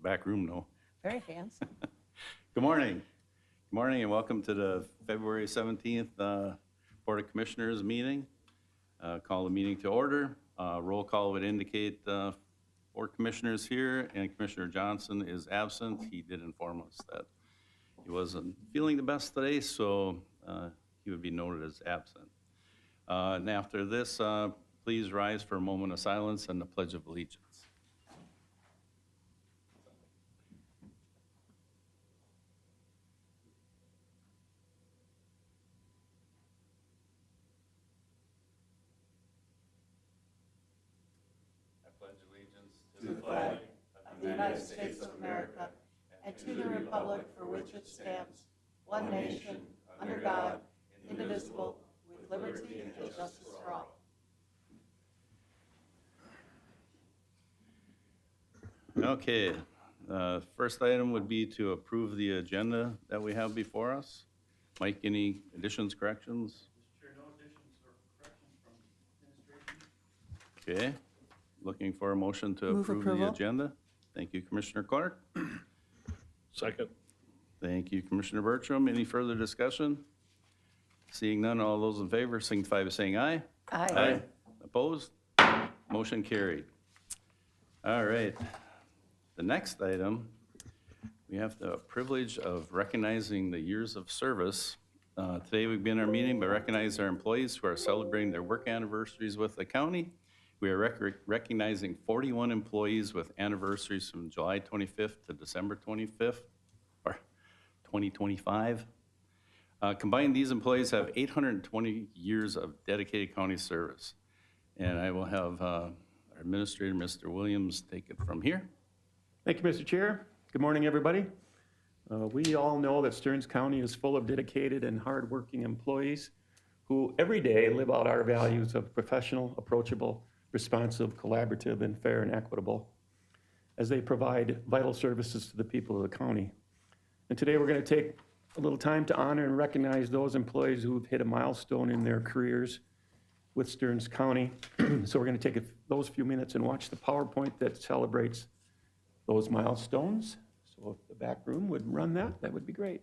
back room know. Very fancy. Good morning. Good morning and welcome to the February 17th Board of Commissioners meeting. Call the meeting to order. Roll call would indicate 4 commissioners here and Commissioner Johnson is absent. He did inform us that he wasn't feeling the best today, so he would be noted as absent. And after this, please rise for a moment of silence and the Pledge of Allegiance. To the flag of the United States of America and to the republic for which it stands, one nation, under God, indivisible, with liberty and justice for all. Okay, first item would be to approve the agenda that we have before us. Mike, any additions, corrections? Mr. Chair, no additions or corrections from administration. Okay, looking for a motion to Move approve the approval. agenda. Thank you, Commissioner Clark. Second. Thank you, Commissioner Bertram. Any further discussion? Seeing none, all those in favor signify by saying aye. Aye. Opposed? Motion carried. All right. The next item, we have the privilege of recognizing the years of service. Today we begin our meeting by recognizing our employees who are celebrating their work anniversaries with the county. We are recognizing 41 employees with anniversaries from July 25th to December 25th, or 2025. Combined, these employees have 820 years of dedicated county service. And I will have our administrator, Mr. Williams, take it from here. Thank you, Mr. Chair. Good morning, everybody. We all know that Stearns County is full of dedicated and hardworking employees who every day live out our values of professional, approachable, responsive, collaborative, and fair and equitable as they provide vital services to the people of the county. And today we're going to take a little time to honor and recognize those employees who've hit a milestone in their careers with Stearns County. So we're going to take those few minutes and watch the PowerPoint that celebrates those milestones. So if the back room would run that, that would be great.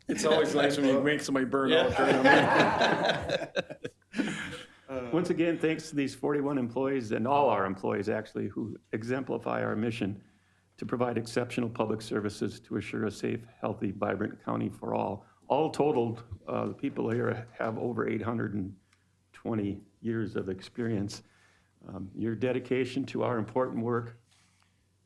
It's always nice when you make somebody burn out during a meeting. Once again, thanks to these 41 employees and all our employees actually who exemplify our mission to provide exceptional public services to assure a safe, healthy, vibrant county for all. All totaled, the people here have over 820 years of experience. Your dedication to our important work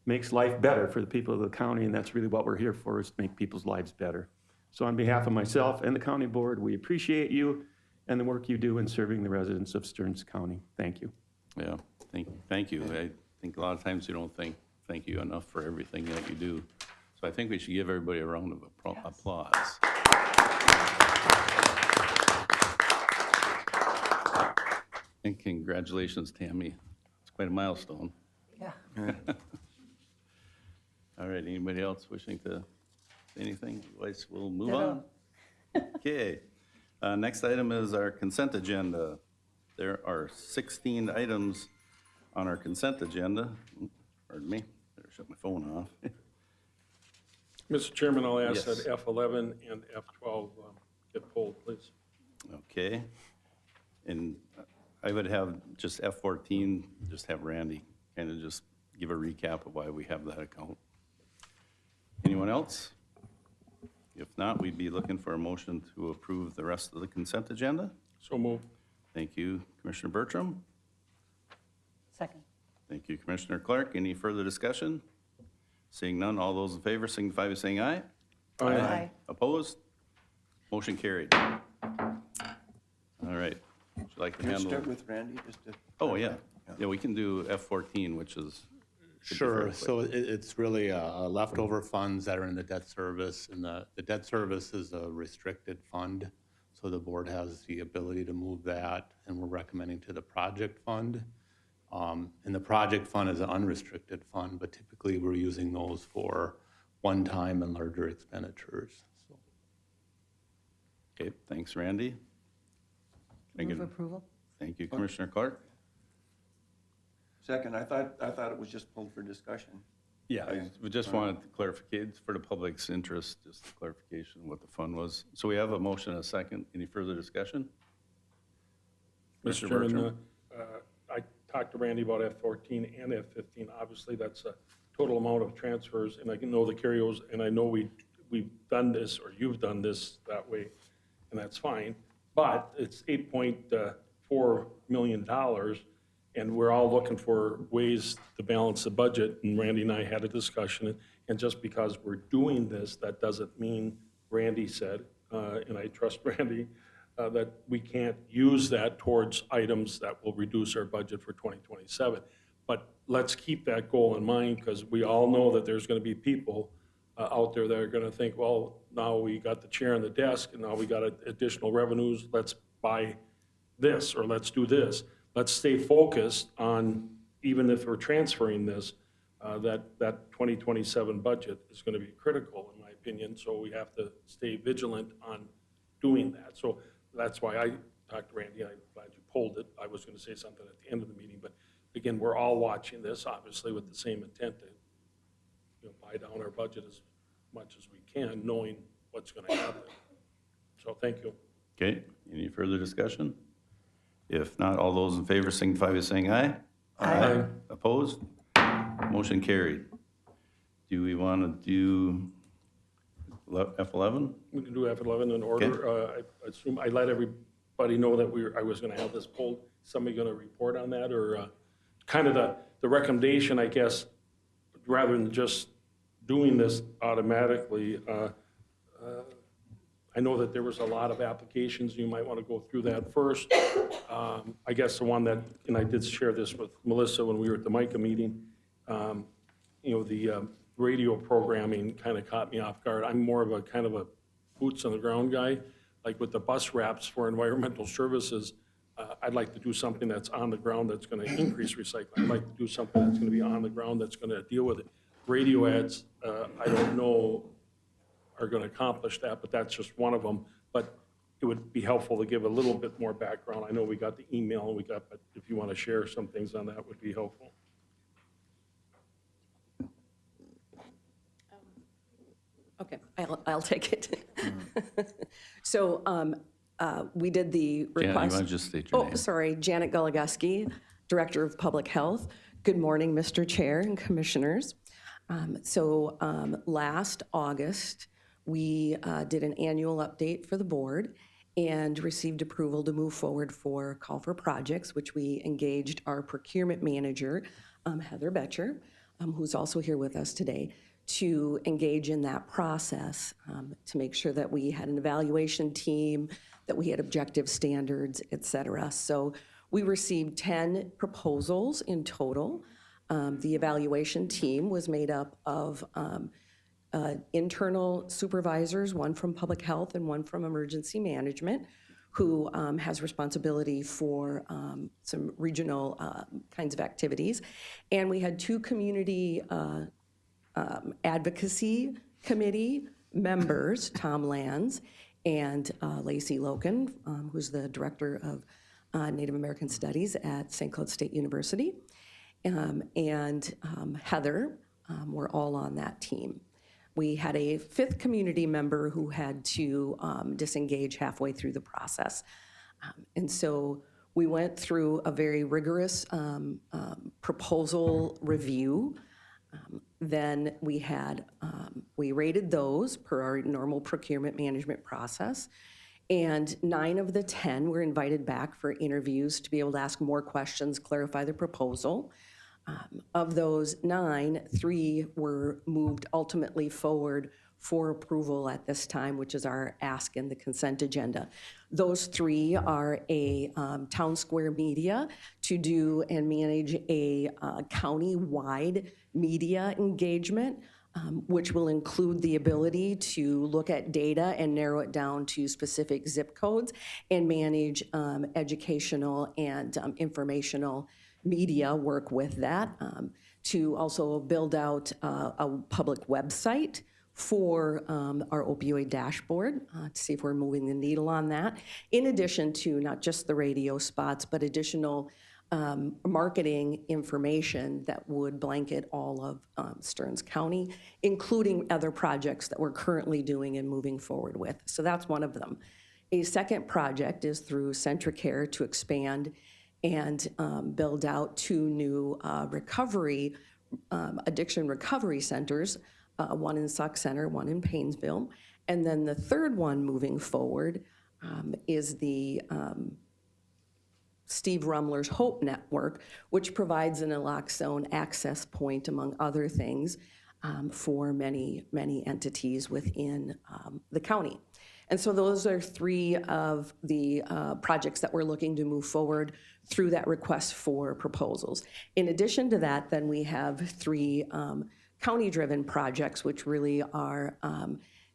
makes life better for the people of the county, and that's really what we're here for, is to make people's lives better. So on behalf of myself and the county board, we appreciate you and the work you do in serving the residents of Stearns County. Thank you. Yeah, thank you. I think a lot of times you don't thank you enough for everything that you do. So I think we should give everybody a round of applause. And congratulations, Tammy. It's quite a milestone. Yeah. All right, anybody else wishing to say anything? Otherwise, we'll move on. Okay. Next item is our consent agenda. There are 16 items on our consent agenda. Pardon me, better shut my phone off. Mr. Chairman, I'll ask Yes. that F11 and F12 get pulled, please. Okay. And I would have just F14, just have Randy kind of just give a recap of why we have that account. Anyone else? If not, we'd be looking for a motion to approve the rest of the consent agenda. So moved. Thank you, Commissioner Bertram. Second. Thank you, Commissioner Clark. Any further discussion? Seeing none, all those in favor signify by saying aye. Aye. Opposed? Motion carried. All right. Would you like to Can you handle? start with Randy, just to? Oh, yeah. Yeah, we can do F14, which is. should be Sure, fairly quick. so it's really leftover funds that are in the debt service, and the debt service is a restricted fund, so the board has the ability to move that, and we're recommending to the project fund. And the project fund is an unrestricted fund, but typically we're using those for one-time and larger expenditures. So, Okay, thanks, Randy. Can I Move get- approval? Thank you, Commissioner Clark. Second, I thought it was just pulled for discussion. Yeah, we just wanted to clarify, for the public's interest, just clarification of what the fund was. So we have a motion and a second. Any further discussion? Mr. Commissioner Chairman, Bertram? I talked to Randy about F14 and F15. Obviously, that's a total amount of transfers, and I can know the carryovers, and I know we've done this, or you've done this that way, and that's fine. But it's $8.4 million, and we're all looking for ways to balance the budget, and Randy and I had a discussion, and just because we're doing this, that doesn't mean, Randy said, and I trust Randy, that we can't use that towards items that will reduce our budget for 2027. But let's keep that goal in mind, because we all know that there's going to be people out there that are going to think, well, now we got the chair and the desk, and now we got additional revenues, let's buy this, or let's do this. Let's stay focused on, even if we're transferring this, that 2027 budget is going to be critical, in my opinion, so we have to stay vigilant on doing that. So that's why I talked to Randy. I'm glad you pulled it. I was going to say something at the end of the meeting, but again, we're all watching this, obviously, with the same intent to buy down our budget as much as we can, knowing what's going to happen. So thank you. Okay, any further discussion? If not, all those in favor signify by saying aye. Aye. Opposed? Motion carried. Do we want to do F11? We can do F11 in order. I assume I let everybody know that I was going to have this pulled. Somebody going to report on that, or kind of the recommendation, I guess, rather than just doing this automatically. I know that there was a lot of applications. You might want to go through that first. I guess the one that, and I did share this with Melissa when we were at the MICA meeting, the radio programming kind of caught me off guard. I'm more of a kind of a boots on the ground guy, like with the bus wraps for environmental services. I'd like to do something that's on the ground that's going to increase recycling. I'd like to do something that's going to be on the ground that's going to deal with it. Radio ads, I don't know, are going to accomplish that, but that's just one of them. But it would be helpful to give a little bit more background. I know we got the email, but if you want to share some things on that, would be helpful. Okay, I'll take it. So we did the Janet, you request. want to just state your name? Oh, sorry, Janet Goligoski, Director of Public Health. Good morning, Mr. Chair and Commissioners. Last August, we did an annual update for the board and received approval to move forward for call for projects, which we engaged our procurement manager, Heather Betcher, who's also here with us today, to engage in that process to make sure that we had an evaluation team, that we had objective standards, et cetera. So we received 10 proposals in total. The evaluation team was made up of internal supervisors, one from public health and one from emergency management, who has responsibility for some regional kinds of activities. And we had 2 community advocacy committee members, Tom Lands and Lacey Loken, who's the director of Native American Studies at St. Cloud State University, and Heather were all on that team. We had a 5th community member who had to disengage halfway through the process. And so we went through a very rigorous proposal review. Then we had, we rated those per our normal procurement management process. And 9 of the 10 were invited back for interviews to be able to ask more questions, clarify the proposal. Of those 9, 3 were moved ultimately forward for approval at this time, which is our ask in the consent agenda. Those 3 are a town square media to do and manage a county-wide media engagement, which will include the ability to look at data and narrow it down to specific zip codes and manage educational and informational media work with that, to also build out a public website for our opioid dashboard to see if we're moving the needle on that, in addition to not just the radio spots, but additional marketing information that would blanket all of Stearns County, including other projects that we're currently doing and moving forward with. So that's one of them. A second project is through Centricare to expand and build out 2 new addiction recovery centers, one in Sauk Center, one in Paynesville. And then the third one moving forward is the Steve Rumler's Hope Network, which provides an naloxone access point, among other things, for many, many entities within the county. And so those are 3 of the projects that we're looking to move forward through that request for proposals. In addition to that, then we have 3 county-driven projects, which really are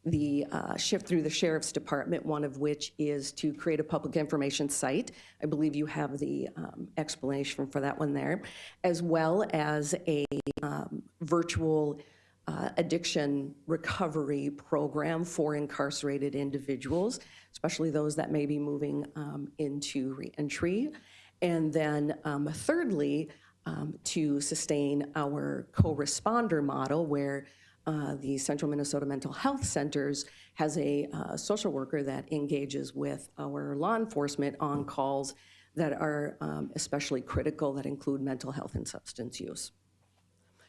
the shift through the Sheriff's Department, one of which is to create a public information site. I believe you have the explanation for that one there, as well as a virtual addiction recovery program for incarcerated individuals, especially those that may be moving into reentry. And then thirdly, to sustain our co-responder model, where the Central Minnesota Mental Health Centers has a social worker that engages with our law enforcement on calls that are especially critical, that include mental health and substance use.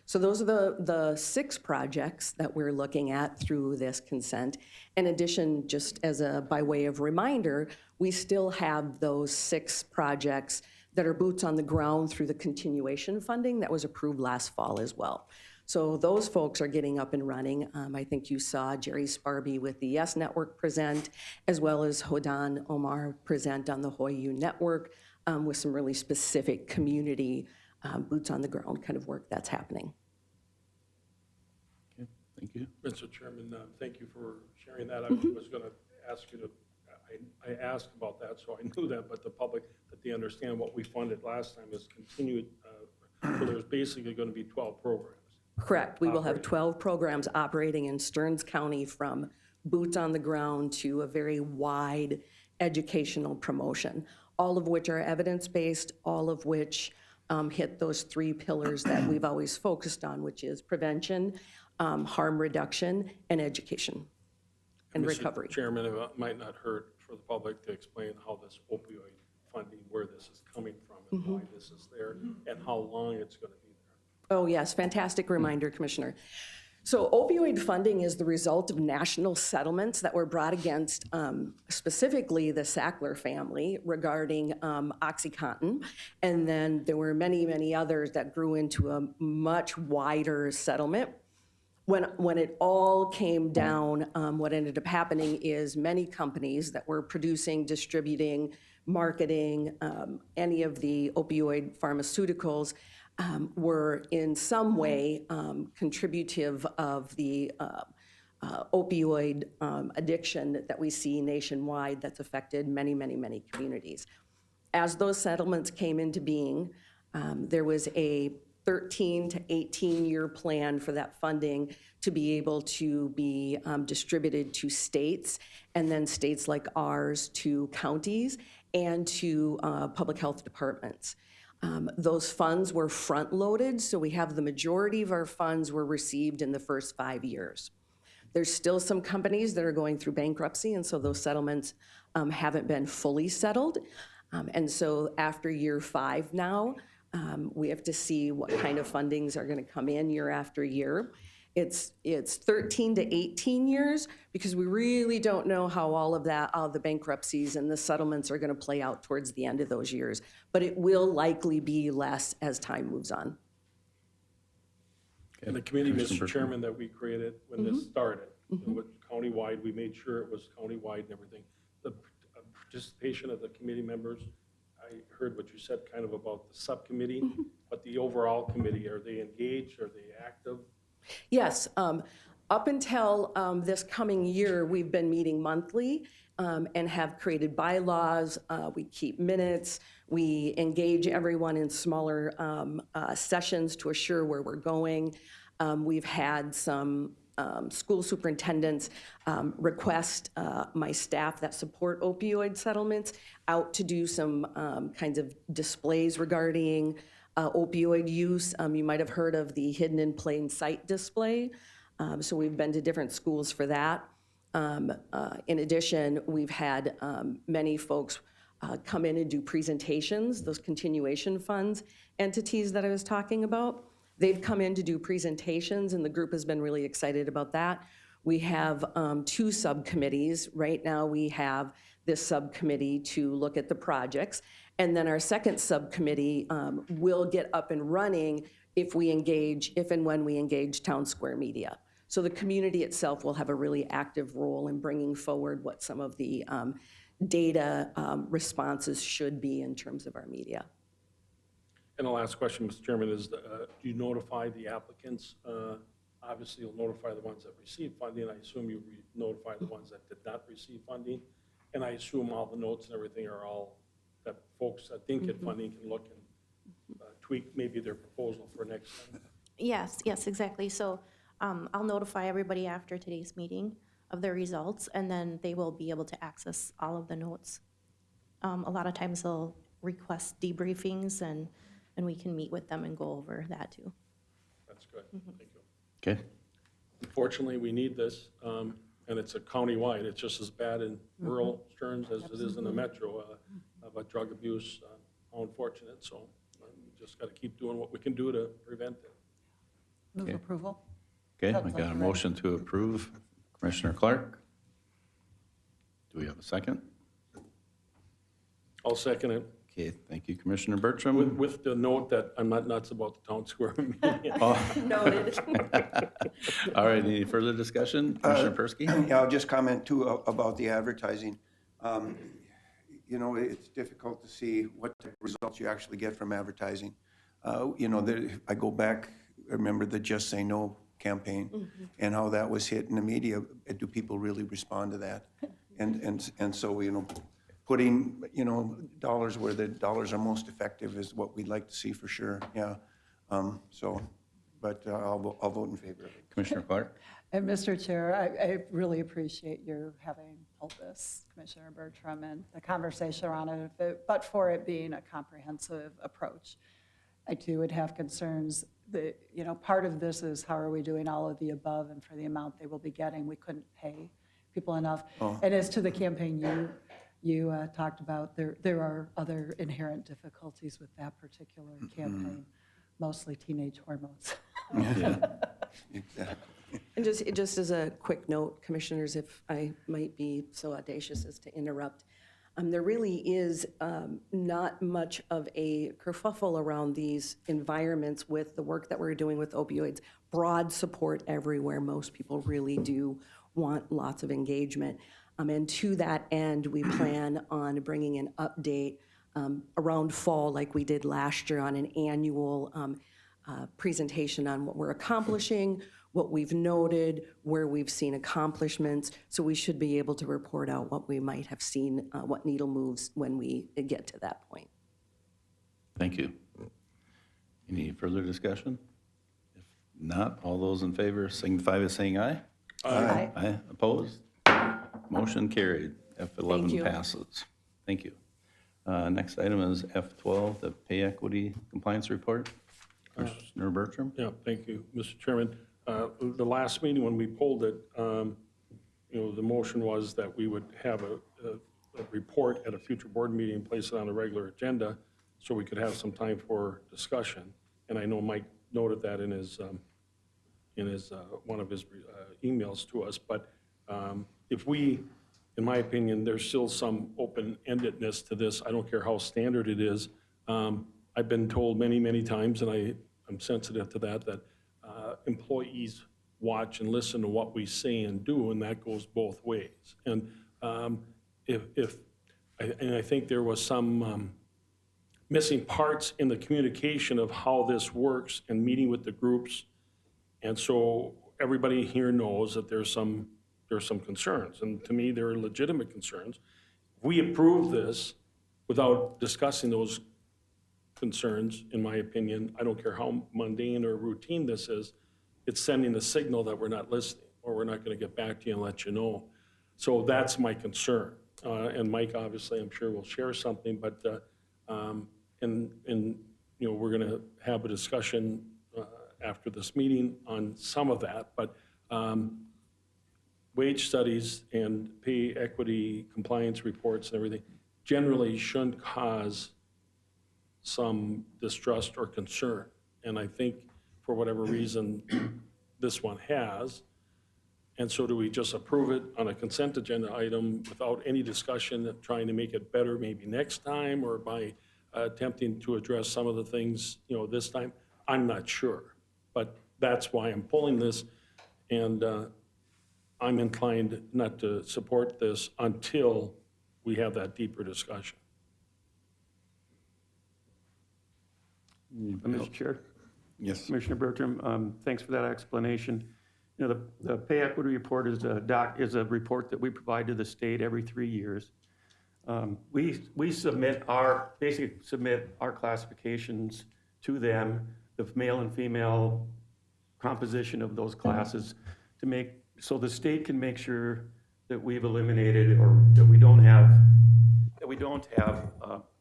So those are the 6 projects that we're looking at through this consent. In addition, just as by way of reminder, we still have those 6 projects that are boots on the ground through the continuation funding that was approved last fall as well. So those folks are getting up and running. I think you saw Jerry Sparby with the Yes Network present, as well as Hodan Omar present on the Hoyu Network with some really specific community boots on the ground kind of work that's happening. Okay, thank you. Mr. Chairman, thank you for sharing that. I was going to ask you to, I asked about that, so I knew that, but the public, that they understand what we funded last time is continued. So there's basically going to be 12 programs. Correct. We will have 12 programs operating in Stearns County, from boots on the ground to a very wide educational promotion, all of which are evidence-based, all of which hit those 3 pillars that we've always focused on, which is prevention, harm reduction, and education and Mr. recovery. Chairman, it might not hurt for the public to explain how this opioid funding, where this is coming from and why this is there and how long it's going to be there. Oh, yes, fantastic reminder, Commissioner. So opioid funding is the result of national settlements that were brought against specifically the Sackler family regarding OxyContin. And then there were many, many others that grew into a much wider settlement. When it all came down, what ended up happening is many companies that were producing, distributing, marketing any of the opioid pharmaceuticals were in some way contributive of the opioid addiction that we see nationwide that's affected many, many, many communities. As those settlements came into being, there was a 13 to 18-year plan for that funding to be able to be distributed to states, and then states like ours to counties and to public health departments. Those funds were front-loaded, so we have the majority of our funds were received in the first 5 years. There's still some companies that are going through bankruptcy, and so those settlements haven't been fully settled. And so after year 5 now, we have to see what kind of fundings are going to come in year after year. It's 13 to 18 years because we really don't know how all of that, all the bankruptcies and the settlements are going to play out towards the end of those years. But it will likely be less as time moves on. And the committee, Commissioner Mr. Chairman, that we created when this started, with countywide, we made sure it was countywide and everything. The participation of the committee members, I heard what you said kind of about the subcommittee, but the overall committee, are they engaged? Are they active? Yes, up until this coming year, we've been meeting monthly and have created bylaws. We keep minutes. We engage everyone in smaller sessions to assure where we're going. We've had some school superintendents request my staff that support opioid settlements out to do some kinds of displays regarding opioid use. You might have heard of the Hidden in Plain Sight display. So we've been to different schools for that. In addition, we've had many folks come in and do presentations, those continuation funds entities that I was talking about. They've come in to do presentations, and the group has been really excited about that. We have 2 subcommittees. Right now, we have this subcommittee to look at the projects, and then our second subcommittee will get up and running if and when we engage Town Square Media. So the community itself will have a really active role in bringing forward what some of the data responses should be in terms of our media. And the last question, Mr. Chairman, is do you notify the applicants? Obviously, you'll notify the ones that receive funding. I assume you notify the ones that did not receive funding. And I assume all the notes and everything are all that folks that didn't get funding can look and tweak maybe their proposal for next time. Yes, exactly. So I'll notify everybody after today's meeting of their results, and then they will be able to access all of the notes. A lot of times they'll request debriefings, and we can meet with them and go over that too. That's good. Thank you. Okay. Unfortunately, we need this, and it's a countywide. It's just as bad in rural Stearns as it is in the metro about drug abuse. How unfortunate. So we just got to keep doing what we can do to prevent it. Move Okay. approval. Okay, Sounds we like got a you're ready. motion to approve. Commissioner Clark? Do we have a second? I'll second it Okay, thank you, Commissioner Bertram. with the note that I'm not nuts about the town square meeting. Noted. All right, any further discussion? Commissioner Persky? Yeah, I'll just comment too about the advertising. You know, it's difficult to see what type of results you actually get from advertising. You know, I go back, I remember the Just Say No campaign and how that was hit in the media. Do people really respond to that? And so, you know, putting, you know, dollars where the dollars are most effective is what we'd like to see for sure, yeah. But I'll vote in favor of it. Commissioner Clark? And Mr. Chair, I really appreciate your having pulled this, Commissioner Bertram, and the conversation around it, but for it being a comprehensive approach. I too would have concerns part of this is how are we doing all of the above, and for the amount they will be getting, we couldn't pay people enough. And as to the campaign you talked about, there are other inherent difficulties with that particular campaign, mostly teenage hormones. Exactly. And just as a quick note, commissioners, if I might be so audacious as to interrupt, there really is not much of a kerfuffle around these environments with the work that we're doing with opioids. Broad support everywhere. Most people really do want lots of engagement. And to that end, we plan on bringing an update around fall like we did last year on an annual presentation on what we're accomplishing, what we've noted, where we've seen accomplishments. So we should be able to report out what we might have seen, what needle moves when we get to that point. Thank you. Any further discussion? If not, all those in favor signify by saying aye. Aye. Aye, opposed? Motion carried. Thank F11 you. passes. Thank you. Next item is F12, the pay equity compliance report. Commissioner Bertram? Yeah, thank you, Mr. Chairman. The last meeting when we pulled it, the motion was that we would have a report at a future board meeting and place it on a regular agenda so we could have some time for discussion. And I know Mike noted that in his one of his emails to us. But if we, in my opinion, there's still some open-endedness to this. I don't care how standard it is. I've been told many, many times, and I'm sensitive to that employees watch and listen to what we say and do, and that goes both ways. And I think there was some missing parts in the communication of how this works and meeting with the groups. And so everybody here knows that there's some concerns, and to me, there are legitimate concerns. If we approve this without discussing those concerns, in my opinion, I don't care how mundane or routine this is, it's sending a signal that we're not listening, or we're not going to get back to you and let you know. So that's my concern. And Mike, obviously, I'm sure will share something, but we're going to have a discussion after this meeting on some of that. But wage studies and pay equity compliance reports and everything generally shouldn't cause some distrust or concern. And I think for whatever reason, this one has. And so do we just approve it on a consent agenda item without any discussion of trying to make it better maybe next time, or by attempting to address some of the things, this time? I'm not sure. But that's why I'm pulling this, and I'm inclined not to support this until we have that deeper discussion. Mr. Chair? Yes. Commissioner Bertram, thanks for that explanation. The pay equity report is a report that we provide to the state every 3 years. We basically submit our classifications to them, the male and female composition of those classes, so the state can make sure that we've eliminated, or that we don't have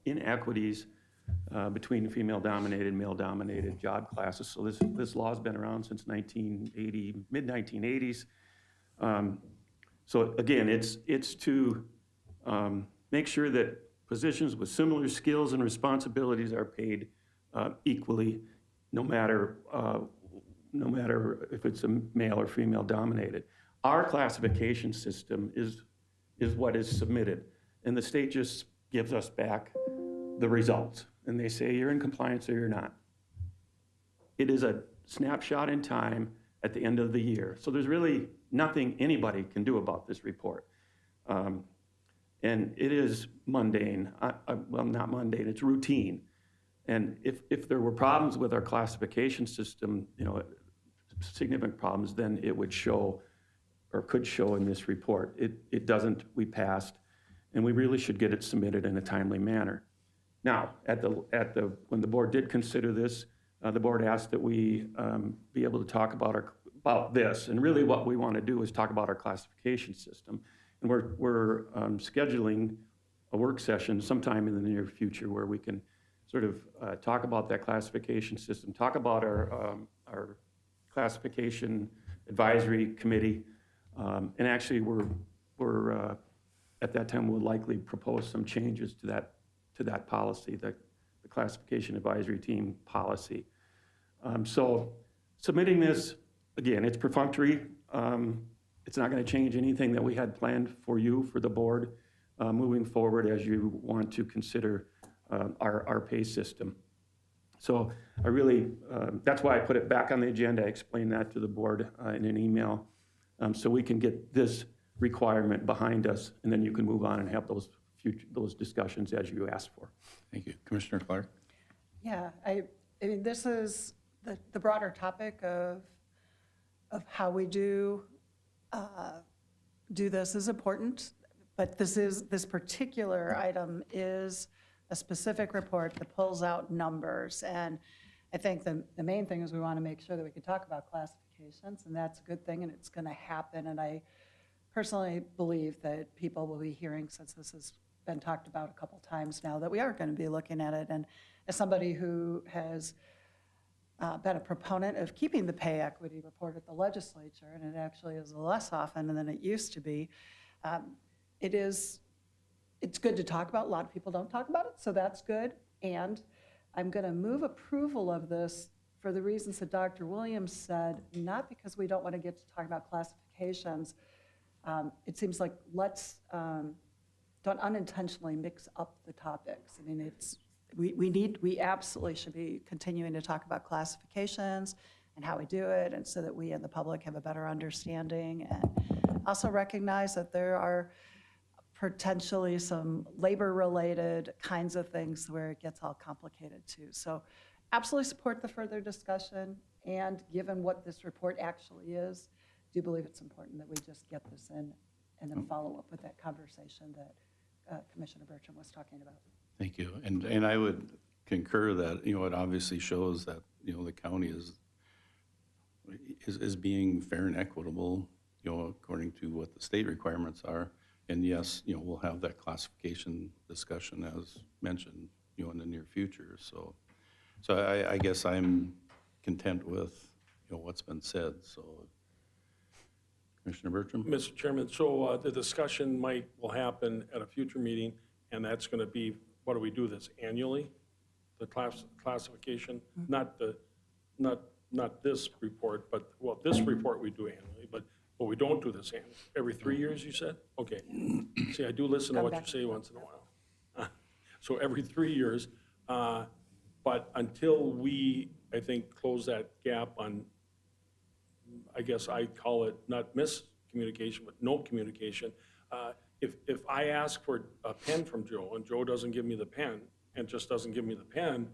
inequities between female-dominated and male-dominated job classes. So this law's been around since 1980, mid-1980s. So again, it's to make sure that positions with similar skills and responsibilities are paid equally, no matter if it's a male or female-dominated. Our classification system is what is submitted, and the state just gives us back the results. And they say you're in compliance or you're not. It is a snapshot in time at the end of the year. So there's really nothing anybody can do about this report. And it is mundane. Well, not mundane, it's routine. And if there were problems with our classification system, significant problems, then it would show, or could show in this report. It doesn't, we passed, and we really should get it submitted in a timely manner. Now, when the board did consider this, the board asked that we be able to talk about this, and really what we want to do is talk about our classification system. And we're scheduling a work session sometime in the near future where we can sort of talk about that classification system, talk about our classification advisory committee, and actually we're at that time we'll likely propose some changes to that policy, the classification advisory team policy. So submitting this, again, it's perfunctory. It's not going to change anything that we had planned for you, for the board, moving forward as you want to consider our pay system. So I really, that's why I put it back on the agenda. I explained that to the board in an email, so we can get this requirement behind us, and then you can move on and have those discussions as you asked for. Thank you. Commissioner Clark? Yeah, I mean, this is the broader topic of how we do this is important, but this particular item is a specific report that pulls out numbers. And I think the main thing is we want to make sure that we can talk about classifications, and that's a good thing, and it's going to happen. And I personally believe that people will be hearing, since this has been talked about a couple times now, that we are going to be looking at it. And as somebody who has been a proponent of keeping the pay equity report at the legislature, and it actually is less often than it used to be, it's good to talk about. A lot of people don't talk about it, so that's good. And I'm going to move approval of this for the reasons that Dr. Williams said, not because we don't want to get to talk about classifications. It seems like don't unintentionally mix up the topics. I mean, we absolutely should be continuing to talk about classifications and how we do it, and so that we and the public have a better understanding, and also recognize that there are potentially some labor-related kinds of things where it gets all complicated too. So absolutely support the further discussion, and given what this report actually is, do believe it's important that we just get this in and then follow up with that conversation that Commissioner Bertram was talking about. Thank you. And I would concur that, it obviously shows that, the county is being fair and equitable, according to what the state requirements are. And yes, we'll have that classification discussion as mentioned, in the near future. So I guess I'm content with, what's been said. So Commissioner Bertram? Mr. Chairman, so the discussion will happen at a future meeting, and that's going to be, what do we do this annually? The classification, not this report, but, well, this report we do annually, but we don't do this annually. Every 3 years, you said? Okay. See, I do listen to what you say once in a while. So every 3 years, but until we, I think, close that gap on, I guess I call it not miscommunication, but no communication. If I ask for a pen from Joe and Joe doesn't give me the pen and just doesn't give me the pen,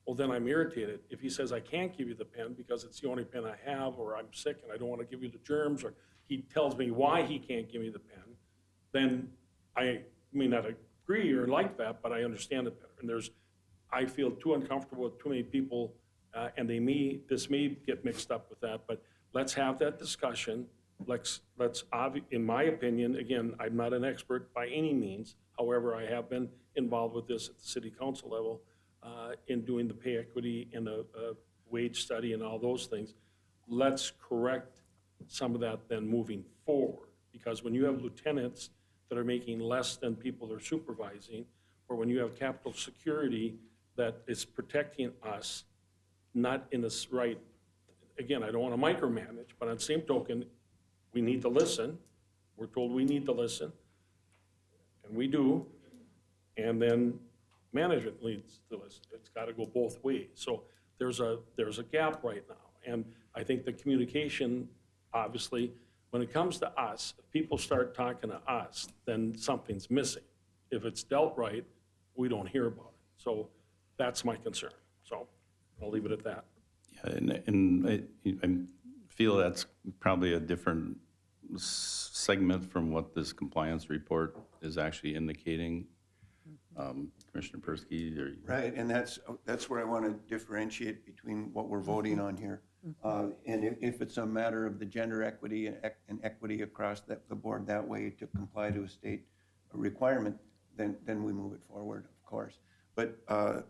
well, then I'm irritated. If he says I can't give you the pen because it's the only pen I have, or I'm sick and I don't want to give you the germs, or he tells me why he can't give me the pen, then I may not agree or like that, but I understand it better. And I feel too uncomfortable with too many people, and this may get mixed up with that, but let's have that discussion. Let's in my opinion, again, I'm not an expert by any means. However, I have been involved with this at the city council level in doing the pay equity and the wage study and all those things. Let's correct some of that then moving forward. Because when you have lieutenants that are making less than people they're supervising, or when you have Capitol Security that is protecting us, not in this right, again, I don't want to micromanage, but on the same token, we need to listen. We're told we need to listen, and we do, and then management needs to listen. It's got to go both ways. So there's a gap right now, and I think the communication, obviously, when it comes to us, if people start talking to us, then something's missing. If it's dealt right, we don't hear about it. So that's my concern. So I'll leave it at that. Yeah, and I feel that's probably a different segment from what this compliance report is actually indicating. Commissioner Persky? Right, and that's where I want to differentiate between what we're voting on here. And if it's a matter of the gender equity and equity across the board that way to comply to a state requirement, then we move it forward, of course. But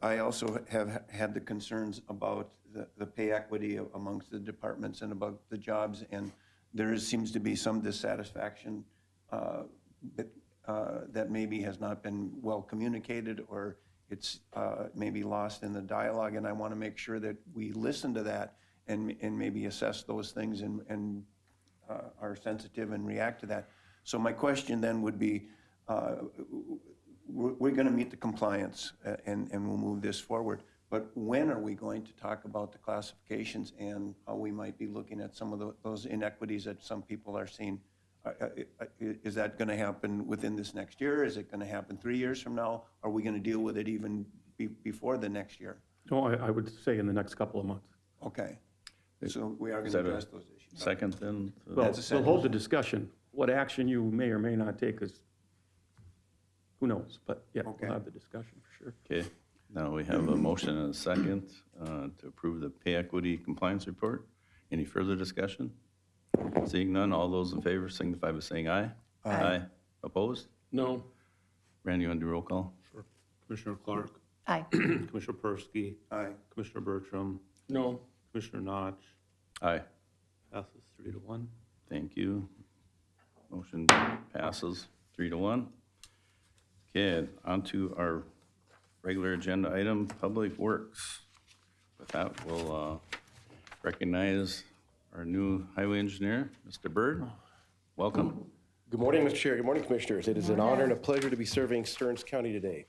I also have had the concerns about the pay equity amongst the departments and about the jobs, and there seems to be some dissatisfaction that maybe has not been well communicated, or it's maybe lost in the dialogue, and I want to make sure that we listen to that and maybe assess those things and are sensitive and react to that. So my question then would be, we're going to meet the compliance and we'll move this forward, but when are we going to talk about the classifications and how we might be looking at some of those inequities that some people are seeing? Is that going to happen within this next year? Is it going to happen 3 years from now? Are we going to deal with it even before the next year? No, I would say in the next couple of months. Okay, so we are going Is to that a address those issues. second then? Well, That's a we'll second. hold the discussion. What action you may or may not take is, who knows? But yeah, Okay. we'll have the discussion for sure. Okay, now we have a motion and a second to approve the pay equity compliance report. Any further discussion? Seeing none, all those in favor signify by saying aye. Aye. Opposed? No, Randy, you want to do roll call? Commissioner Clark, Aye. Commissioner Persky, Aye. Commissioner Bertram, no, Commissioner Notch, Aye. passes 3-1. Thank you. Motion passes 3-1. Okay, on to our regular agenda item, Public Works. With that, we'll recognize our new highway engineer, Mr. Bird. Welcome. Good morning, Mr. Chair. Good morning, Commissioners. It is an honor and a pleasure to be serving Stearns County today.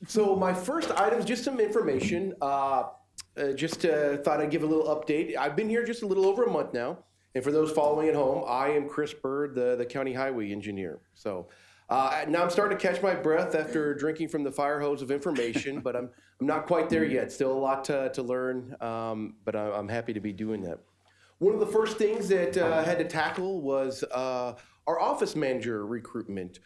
So my first item is just some information. Thought I'd give a little update. I've been here just a little over a month now. And for those following at home, I am Chris Bird, the county highway engineer. So now I'm starting to catch my breath after drinking from the fire hose of information, but I'm not quite there yet. Still a lot to learn, but I'm happy to be doing that. One of the first things that I had to tackle was our office manager recruitment.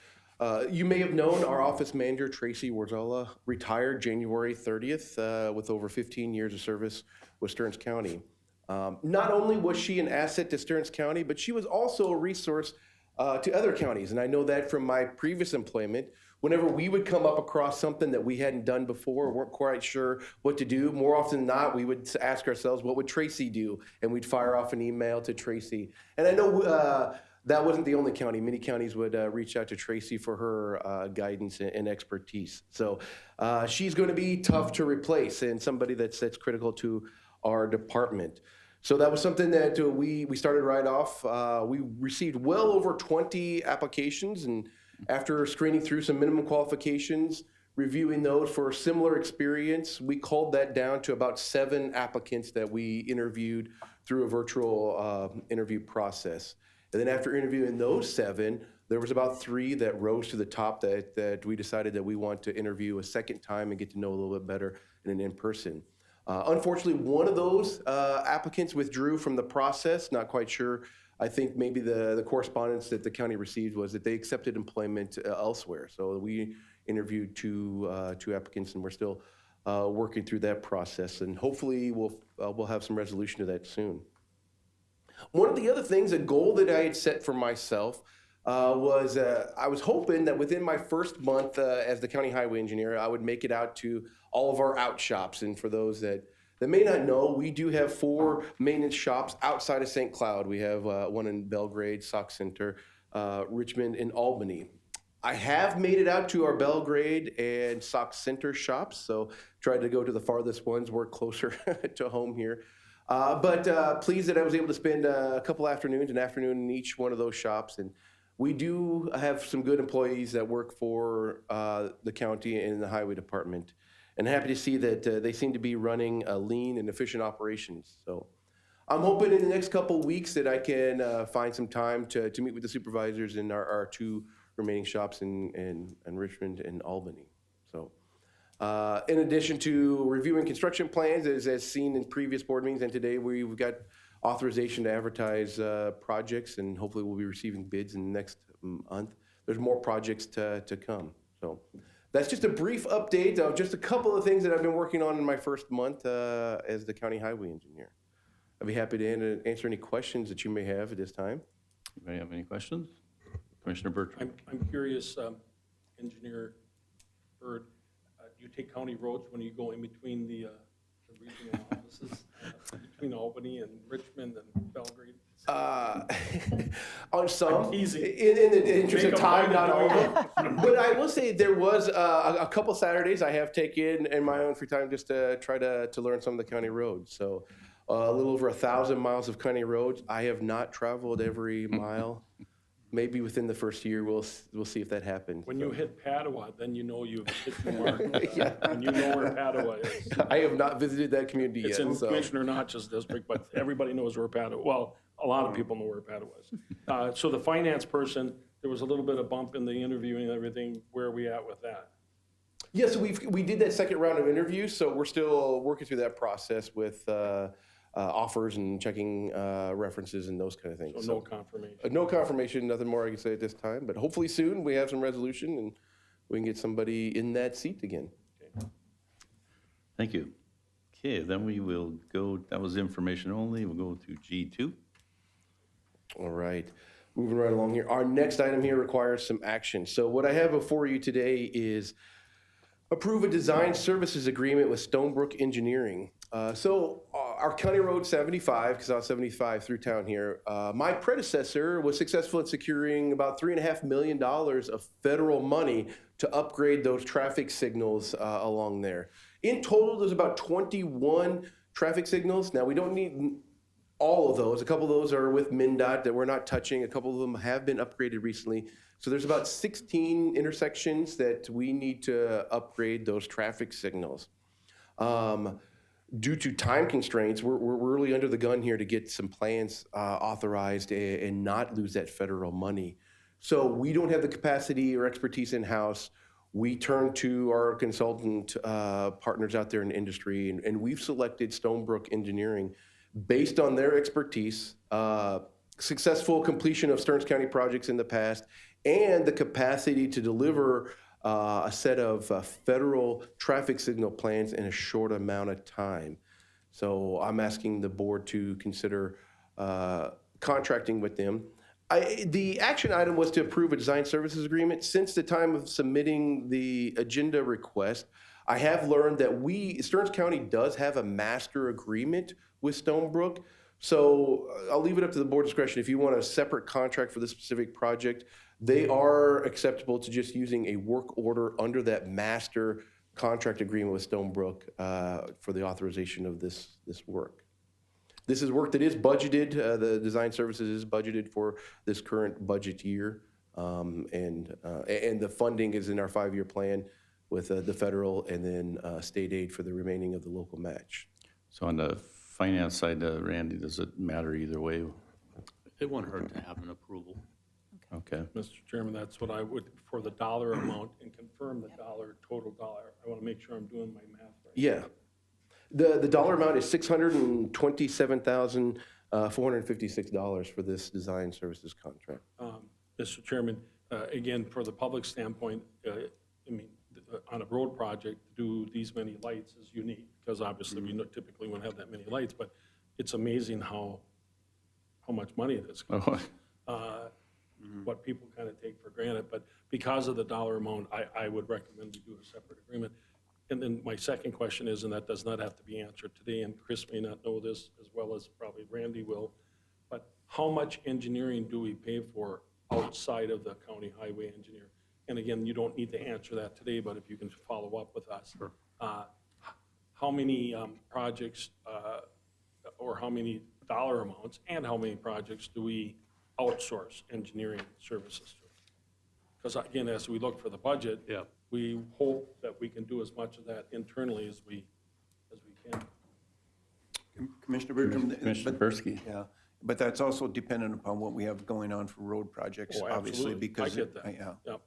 You may have known our office manager, Tracy Warzola, retired January 30th with over 15 years of service with Stearns County. Not only was she an asset to Stearns County, but she was also a resource to other counties. And I know that from my previous employment. Whenever we would come up across something that we hadn't done before, weren't quite sure what to do, more often than not, we would ask ourselves, what would Tracy do? And we'd fire off an email to Tracy. And I know that wasn't the only county. Many counties would reach out to Tracy for her guidance and expertise. So she's going to be tough to replace and somebody that's critical to our department. So that was something that we started right off. We received well over 20 applications, and after screening through some minimum qualifications, reviewing those for similar experience, we culled that down to about 7 applicants that we interviewed through a virtual interview process. And then after interviewing those 7, there was about 3 that rose to the top that we decided that we want to interview a second time and get to know a little bit better in person. Unfortunately, one of those applicants withdrew from the process, not quite sure. I think maybe the correspondence that the county received was that they accepted employment elsewhere. So we interviewed 2 applicants, and we're still working through that process. And hopefully we'll have some resolution to that soon. One of the other things, a goal that I had set for myself was I was hoping that within my first month as the county highway engineer, I would make it out to all of our out shops. And for those that may not know, we do have 4 maintenance shops outside of St. Cloud. We have one in Belgrade, Sauk Center, Richmond, and Albany. I have made it out to our Belgrade and Sauk Center shops, so tried to go to the farthest ones, work closer to home here. But pleased that I was able to spend a couple afternoons, an afternoon in each one of those shops. And we do have some good employees that work for the county and the highway department. And happy to see that they seem to be running lean and efficient operations. So I'm hoping in the next couple of weeks that I can find some time to meet with the supervisors in our 2 remaining shops in Richmond and Albany. So in addition to reviewing construction plans, as seen in previous board meetings, and today we've got authorization to advertise projects, and hopefully we'll be receiving bids in the next month. There's more projects to come. So that's just a brief update of just a couple of things that I've been working on in my first month as the county highway engineer. I'd be happy to answer any questions that you may have at this time. Anybody have any questions? Commissioner Bertram. I'm curious, Engineer Bird, you take county roads when you go in between the regional offices, between Albany and Richmond and Belgrade? On some, I'm teasing. in the interest of Make a time, point not of all doing of them. But I will say there was a couple Saturdays I have taken in my own free time just to try to learn some of the county roads. So a little over 1,000 miles of county roads. I have not traveled every mile. Maybe within the first year, we'll see if that happens. When you hit Padua, then you know you've hit the mark. Yeah. And you know where Padua is. I have not visited that community It's yet. in So. Commissioner Notch's district, but everybody knows where Padua, well, a lot of people know where Padua is. So the finance person, there was a little bit of bump in the interviewing and everything. Where are we at with that? Yeah, so we did that second round of interviews, so we're still working through that process with offers and checking references and those kind of things. So no confirmation. No confirmation, nothing more I can say at this time, but hopefully soon we have some resolution and we can get somebody in that seat again. Thank you. Okay, then we will go, that was information only. We'll go to G2. All right, moving right along here. Our next item here requires some action. So what I have before you today is approve a design services agreement with Stonebrook Engineering. Our County Road 75, because I was 75 through town here, my predecessor was successful in securing about $3.5 million of federal money to upgrade those traffic signals along there. In total, there's about 21 traffic signals. Now, we don't need all of those. A couple of those are with MnDOT that we're not touching. A couple of them have been upgraded recently. So there's about 16 intersections that we need to upgrade those traffic signals. Due to time constraints, we're really under the gun here to get some plans authorized and not lose that federal money. So we don't have the capacity or expertise in-house. We turn to our consultant partners out there in the industry, and we've selected Stonebrook Engineering based on their expertise, successful completion of Stearns County projects in the past, and the capacity to deliver a set of federal traffic signal plans in a short amount of time. So I'm asking the board to consider contracting with them. The action item was to approve a design services agreement. Since the time of submitting the agenda request, I have learned that Stearns County does have a master agreement with Stonebrook. So I'll leave it up to the board discretion. If you want a separate contract for this specific project, they are acceptable to just using a work order under that master contract agreement with Stonebrook for the authorization of this work. This is work that is budgeted. The design services is budgeted for this current budget year, and the funding is in our 5-year plan with the federal and then state aid for the remaining of the local match. So on the finance side, Randy, does it matter either way? It won't hurt to have an approval. Okay. Mr. Chairman, that's what I would, for the dollar amount and confirm the total dollar. I want to make sure I'm doing my math right. Yeah. The dollar amount is $627,456 for this design services contract. Mr. Chairman, again, for the public standpoint, on a road project, to do these many lights is unique, because obviously we typically wouldn't have that many lights, but it's amazing how much money this costs. What people kind of take for granted, but because of the dollar amount, I would recommend we do a separate agreement. And then my second question is, and that does not have to be answered today, and Chris may not know this as well as probably Randy will, but how much engineering do we pay for outside of the county highway engineer? And again, you don't need to answer that today, but if you can follow up with us. Sure. How many projects or how many dollar amounts and how many projects do we outsource engineering services to? Because again, as we look for the budget, we hope that we can do as much of that internally as we can. Commissioner Bertram. Commissioner Persky. Yeah, but that's also dependent upon what we have going on for road projects, Oh, obviously, absolutely. because. I get that. Yeah. Yep.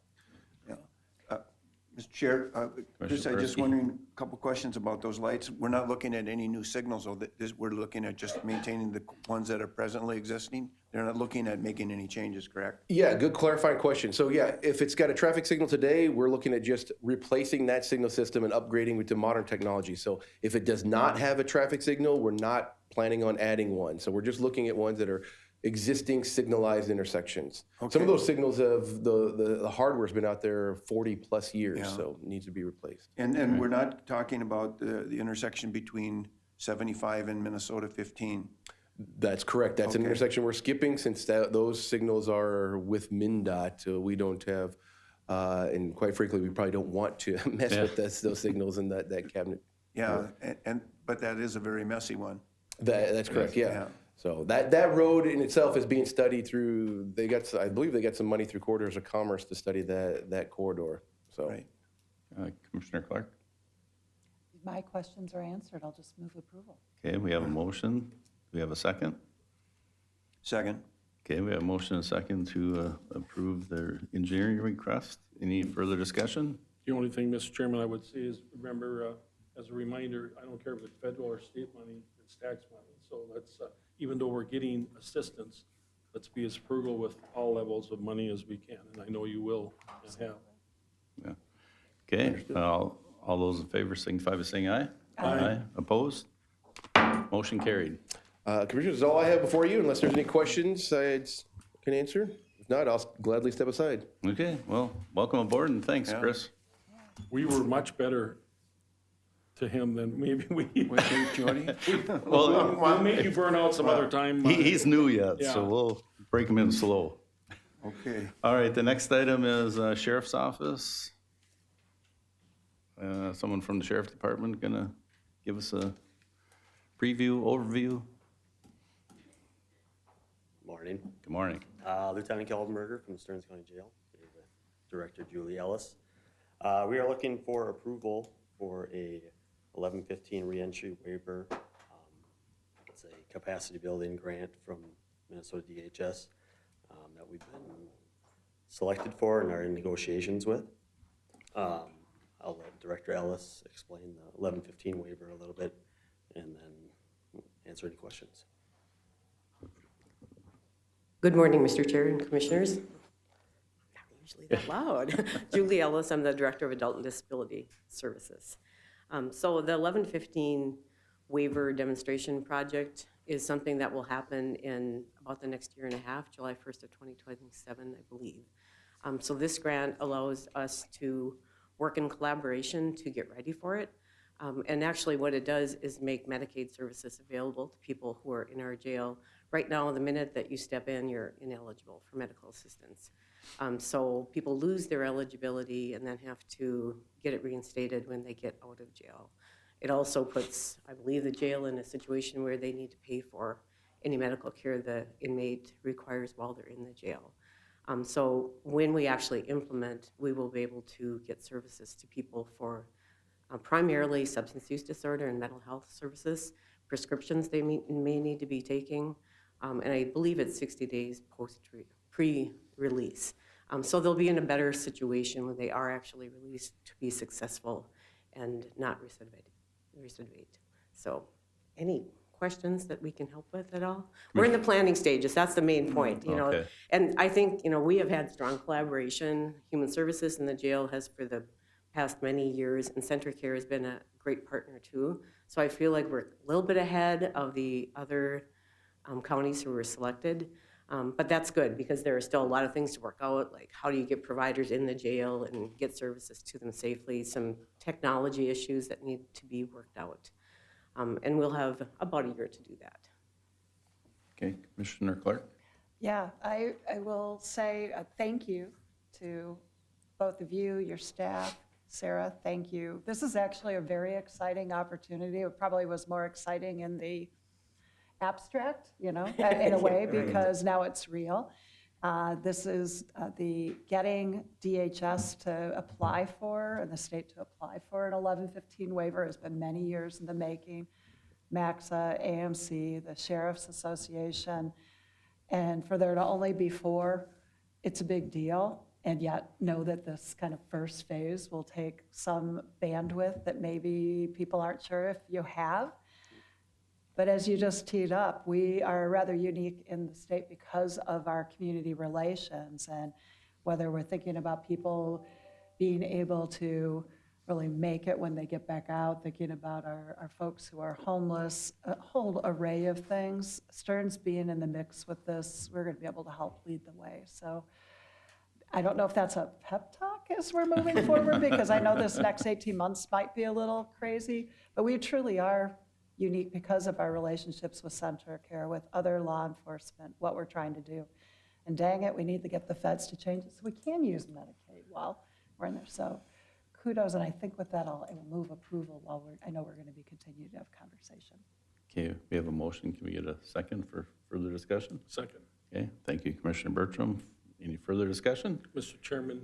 Mr. Chair, Chris, I'm just Persky. wondering, a couple questions about those lights. We're not looking at any new signals, though. We're looking at just maintaining the ones that are presently existing. They're not looking at making any changes, correct? Yeah, good clarifying question. So yeah, if it's got a traffic signal today, we're looking at just replacing that signal system and upgrading it to modern technology. So if it does not have a traffic signal, we're not planning on adding one. So we're just looking at ones that are existing signalized intersections. Some Okay. of those signals of the hardware's been out there 40+ years, Yeah. so it needs to be replaced. And we're not talking about the intersection between 75 and Minnesota 15. That's correct. That's an Okay. intersection we're skipping since those signals are with MnDOT. We don't have, and quite frankly, we probably don't want to mess with those signals in that cabinet. Yeah, but that is a very messy one. That's correct, yeah. Yeah. So that road in itself is being studied through, I believe they got some money through Corridors of Commerce to study that corridor, so. Right. Commissioner Clark? My questions are answered. I'll just move approval. Okay, we have a motion. Do we have a second? Second. Okay, we have a motion and a second to approve their engineering request. Any further discussion? The only thing, Mr. Chairman, I would say is, remember, as a reminder, I don't care if it's federal or state money, it's tax money. So let's, even though we're getting assistance, let's be as frugal with all levels of money as we can, and I know you will and have. Yeah. Okay, all those in favor signify by saying aye. Aye. Opposed? Motion carried. Commissioners, that's all I have before you, unless there's any questions I can answer. If not, I'll gladly step aside. Okay, well, welcome aboard and thanks, Yeah. Chris. We were much better to him than maybe we. With you, Jody? Well, We'll make you burn out some other time. he's new yet, so Yeah. we'll break him in slow. Okay. All right, the next item is Sheriff's Office. Someone from the Sheriff Department gonna give us a preview, overview? Morning. Good morning. Lieutenant Keldenberger from Stearns County Jail, here with Director Julie Ellis. We are looking for approval for a 1115 reentry waiver. It's a capacity building grant from Minnesota DHS that we've been selected for and are in negotiations with. I'll let Director Ellis explain the 1115 waiver a little bit and then answer any questions. Good morning, Mr. Chair and Commissioners. Not usually that loud. Julie Ellis, I'm the Director of Adult and Disability Services. So the 1115 waiver demonstration project is something that will happen in about the next year and a half, July 1st of 2027, I believe. So this grant allows us to work in collaboration to get ready for it. And actually what it does is make Medicaid services available to people who are in our jail. Right now, the minute that you step in, you're ineligible for medical assistance. So people lose their eligibility and then have to get it reinstated when they get out of jail. It also puts, I believe, the jail in a situation where they need to pay for any medical care the inmate requires while they're in the jail. So when we actually implement, we will be able to get services to people for primarily substance use disorder and mental health services, prescriptions they may need to be taking, and I believe it's 60 days pre-release. So they'll be in a better situation when they are actually released to be successful and not recidivate. So any questions that we can help with at all? We're in the planning stages. That's the main point, you know. Okay. And I think, you know, we have had strong collaboration. Human Services in the jail has for the past many years, and Centricare has been a great partner too. So I feel like we're a little bit ahead of the other counties who were selected. But that's good because there are still a lot of things to work out, like how do you get providers in the jail and get services to them safely, some technology issues that need to be worked out. And we'll have about a year to do that. Okay, Commissioner Clark? Yeah, I will say thank you to both of you, your staff. Sarah, thank you. This is actually a very exciting opportunity. It probably was more exciting in the abstract, you know, in a way, because now it's real. This is the getting DHS to apply for, and the state to apply for an 1115 waiver has been many years in the making. MAXA, AMC, the Sheriff's Association, and for there to only be 4, it's a big deal. And yet know that this kind of first phase will take some bandwidth that maybe people aren't sure if you have. But as you just teed up, we are rather unique in the state because of our community relations, and whether we're thinking about people being able to really make it when they get back out, thinking about our folks who are homeless, a whole array of things. Stearns being in the mix with this, we're going to be able to help lead the way. So I don't know if that's a pep talk as we're moving forward, because I know this next 18 months might be a little crazy, but we truly are unique because of our relationships with Center Care, with other law enforcement, what we're trying to do. And dang it, we need to get the feds to change it so we can use Medicaid while we're in there. So kudos, and I think with that, I will move approval while I know we're going to be continuing to have conversation. Okay, we have a motion. Can we get a second for further discussion? Second. Okay, thank you, Commissioner Bertram. Any further discussion? Mr. Chairman,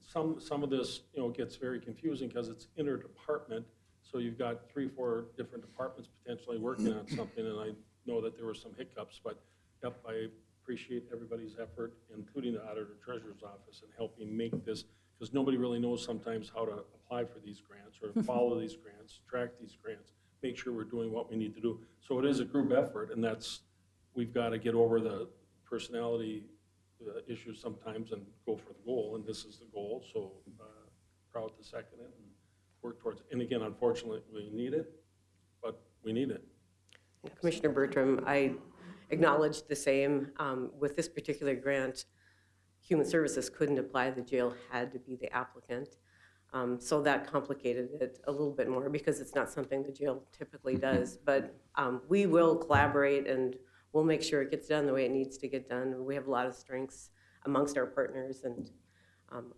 some of this, gets very confusing because it's interdepartment. So you've got 3, 4 different departments potentially working on something, and I know that there were some hiccups, but yep, I appreciate everybody's effort, including the Auditor Treasurer's Office, in helping make this, because nobody really knows sometimes how to apply for these grants or follow these grants, track these grants, make sure we're doing what we need to do. So it is a group effort, and we've got to get over the personality issues sometimes and go for the goal, and this is the goal, so proud to second it and work towards it. And again, unfortunately, we need it, but we need it. Commissioner Bertram, I acknowledge the same. With this particular grant, Human Services couldn't apply. The jail had to be the applicant. So that complicated it a little bit more because it's not something the jail typically does. But we will collaborate and we'll make sure it gets done the way it needs to get done. We have a lot of strengths amongst our partners, and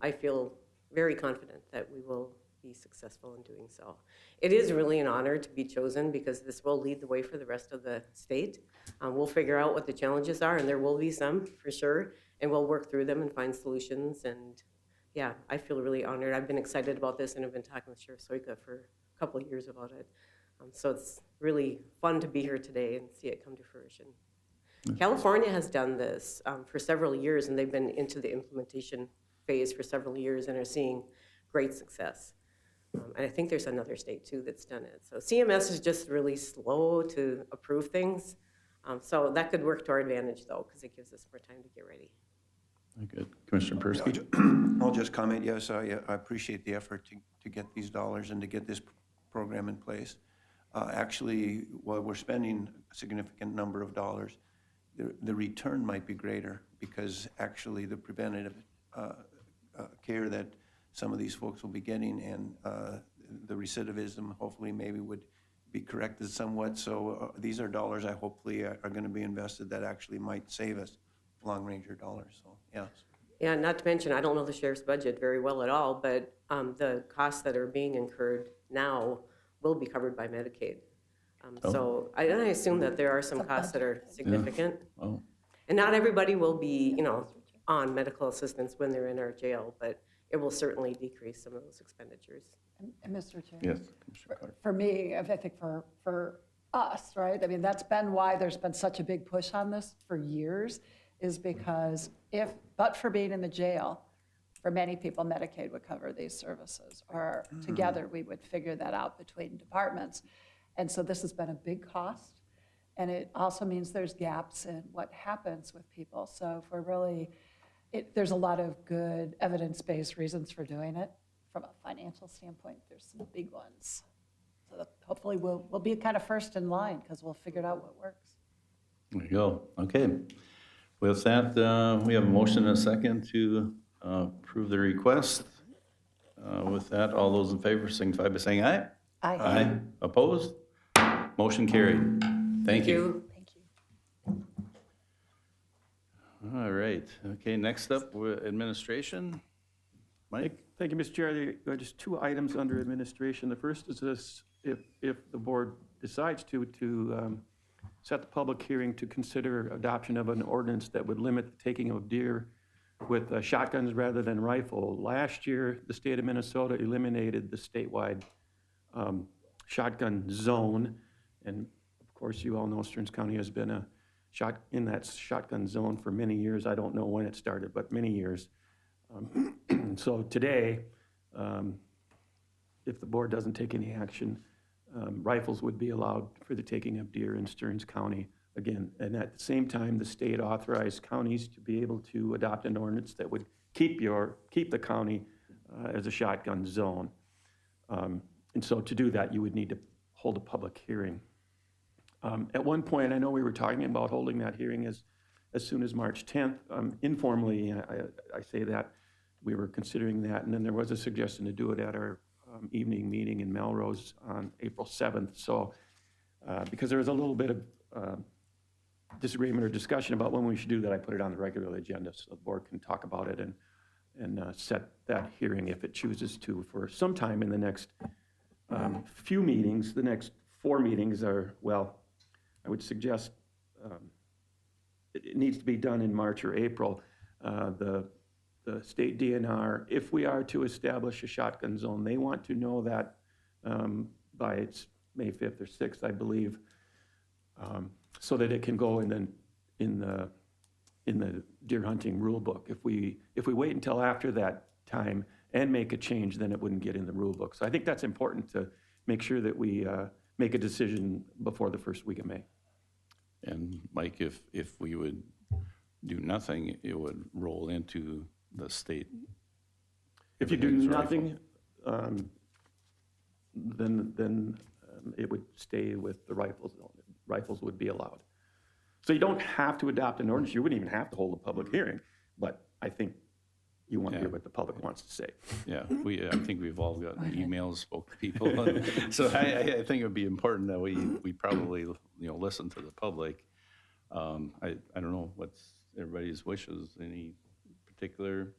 I feel very confident that we will be successful in doing so. It is really an honor to be chosen because this will lead the way for the rest of the state. We'll figure out what the challenges are, and there will be some for sure, and we'll work through them and find solutions. And yeah, I feel really honored. I've been excited about this, and I've been talking with Sheriff Soika for a couple of years about it. So it's really fun to be here today and see it come to fruition. California has done this for several years, and they've been into the implementation phase for several years and are seeing great success. And I think there's another state too that's done it. So CMS is just really slow to approve things. So that could work to our advantage though, because it gives us more time to get ready. Very good. Commissioner Persky? I'll just comment, yes, I appreciate the effort to get these dollars and to get this program in place. Actually, while we're spending a significant number of dollars, the return might be greater because actually the preventative care that some of these folks will be getting and the recidivism hopefully maybe would be corrected somewhat. So these are dollars I hopefully are going to be invested that actually might save us long-ranger dollars. So yeah. Yeah, not to mention, I don't know the sheriff's budget very well at all, but the costs that are being incurred now will be covered by Medicaid. So I assume that there are some costs that are significant. Yeah. Oh. And not everybody will be, on medical assistance when they're in our jail, but it will certainly decrease some of those expenditures. And Mr. Chair? Yes, Commissioner Clark. For me, I think for us, right? I mean, that's been why there's been such a big push on this for years, is because but for being in the jail, for many people, Medicaid would cover these services, or together we would figure that out between departments. And so this has been a big cost, and it also means there's gaps in what happens with people. So if we're really, there's a lot of good evidence-based reasons for doing it. From a financial standpoint, there's some big ones. So that hopefully we'll be kind of first in line because we'll figure out what works. There you go. Okay. With that, we have a motion and a second to approve the request. With that, all those in favor signify by saying aye. Aye. Aye. Opposed? Motion carried. Thank you. Thank you. All right. Okay, next up, administration. Mike? Thank you, Mr. Chair. There are just 2 items under administration. The first is this, if the board decides to set the public hearing to consider adoption of an ordinance that would limit the taking of deer with shotguns rather than rifle. Last year, the state of Minnesota eliminated the statewide shotgun zone. And of course, you all know Stearns County has been in that shotgun zone for many years. I don't know when it started, but many years. So today, if the board doesn't take any action, rifles would be allowed for the taking of deer in Stearns County again. And at the same time, the state authorized counties to be able to adopt an ordinance that would keep the county as a shotgun zone. And so to do that, you would need to hold a public hearing. At one point, I know we were talking about holding that hearing as soon as March 10th. Informally, I say that, we were considering that, and then there was a suggestion to do it at our evening meeting in Melrose on April 7th. So because there was a little bit of disagreement or discussion about when we should do that, I put it on the regular agenda so the board can talk about it and set that hearing if it chooses to for sometime in the next few meetings. The next 4 meetings are, well, I would suggest it needs to be done in March or April. The state DNR, if we are to establish a shotgun zone, they want to know that by its May 5th or 6th, I believe, so that it can go in the deer hunting rule book. If we wait until after that time and make a change, then it wouldn't get in the rule book. So I think that's important to make sure that we make a decision before the first week of May. And Mike, if we would do nothing, it would roll into the state. If you do Everything's nothing, then it would stay with the rifles. Rifles would be allowed. So you don't have to adopt an ordinance. You wouldn't even have to hold a public hearing, but I think you want to hear what the public wants to say. Yeah, I think we've all got emails, spoke to people. So I think it would be important that we probably, listen to the public. I don't know what's everybody's wishes, any particular,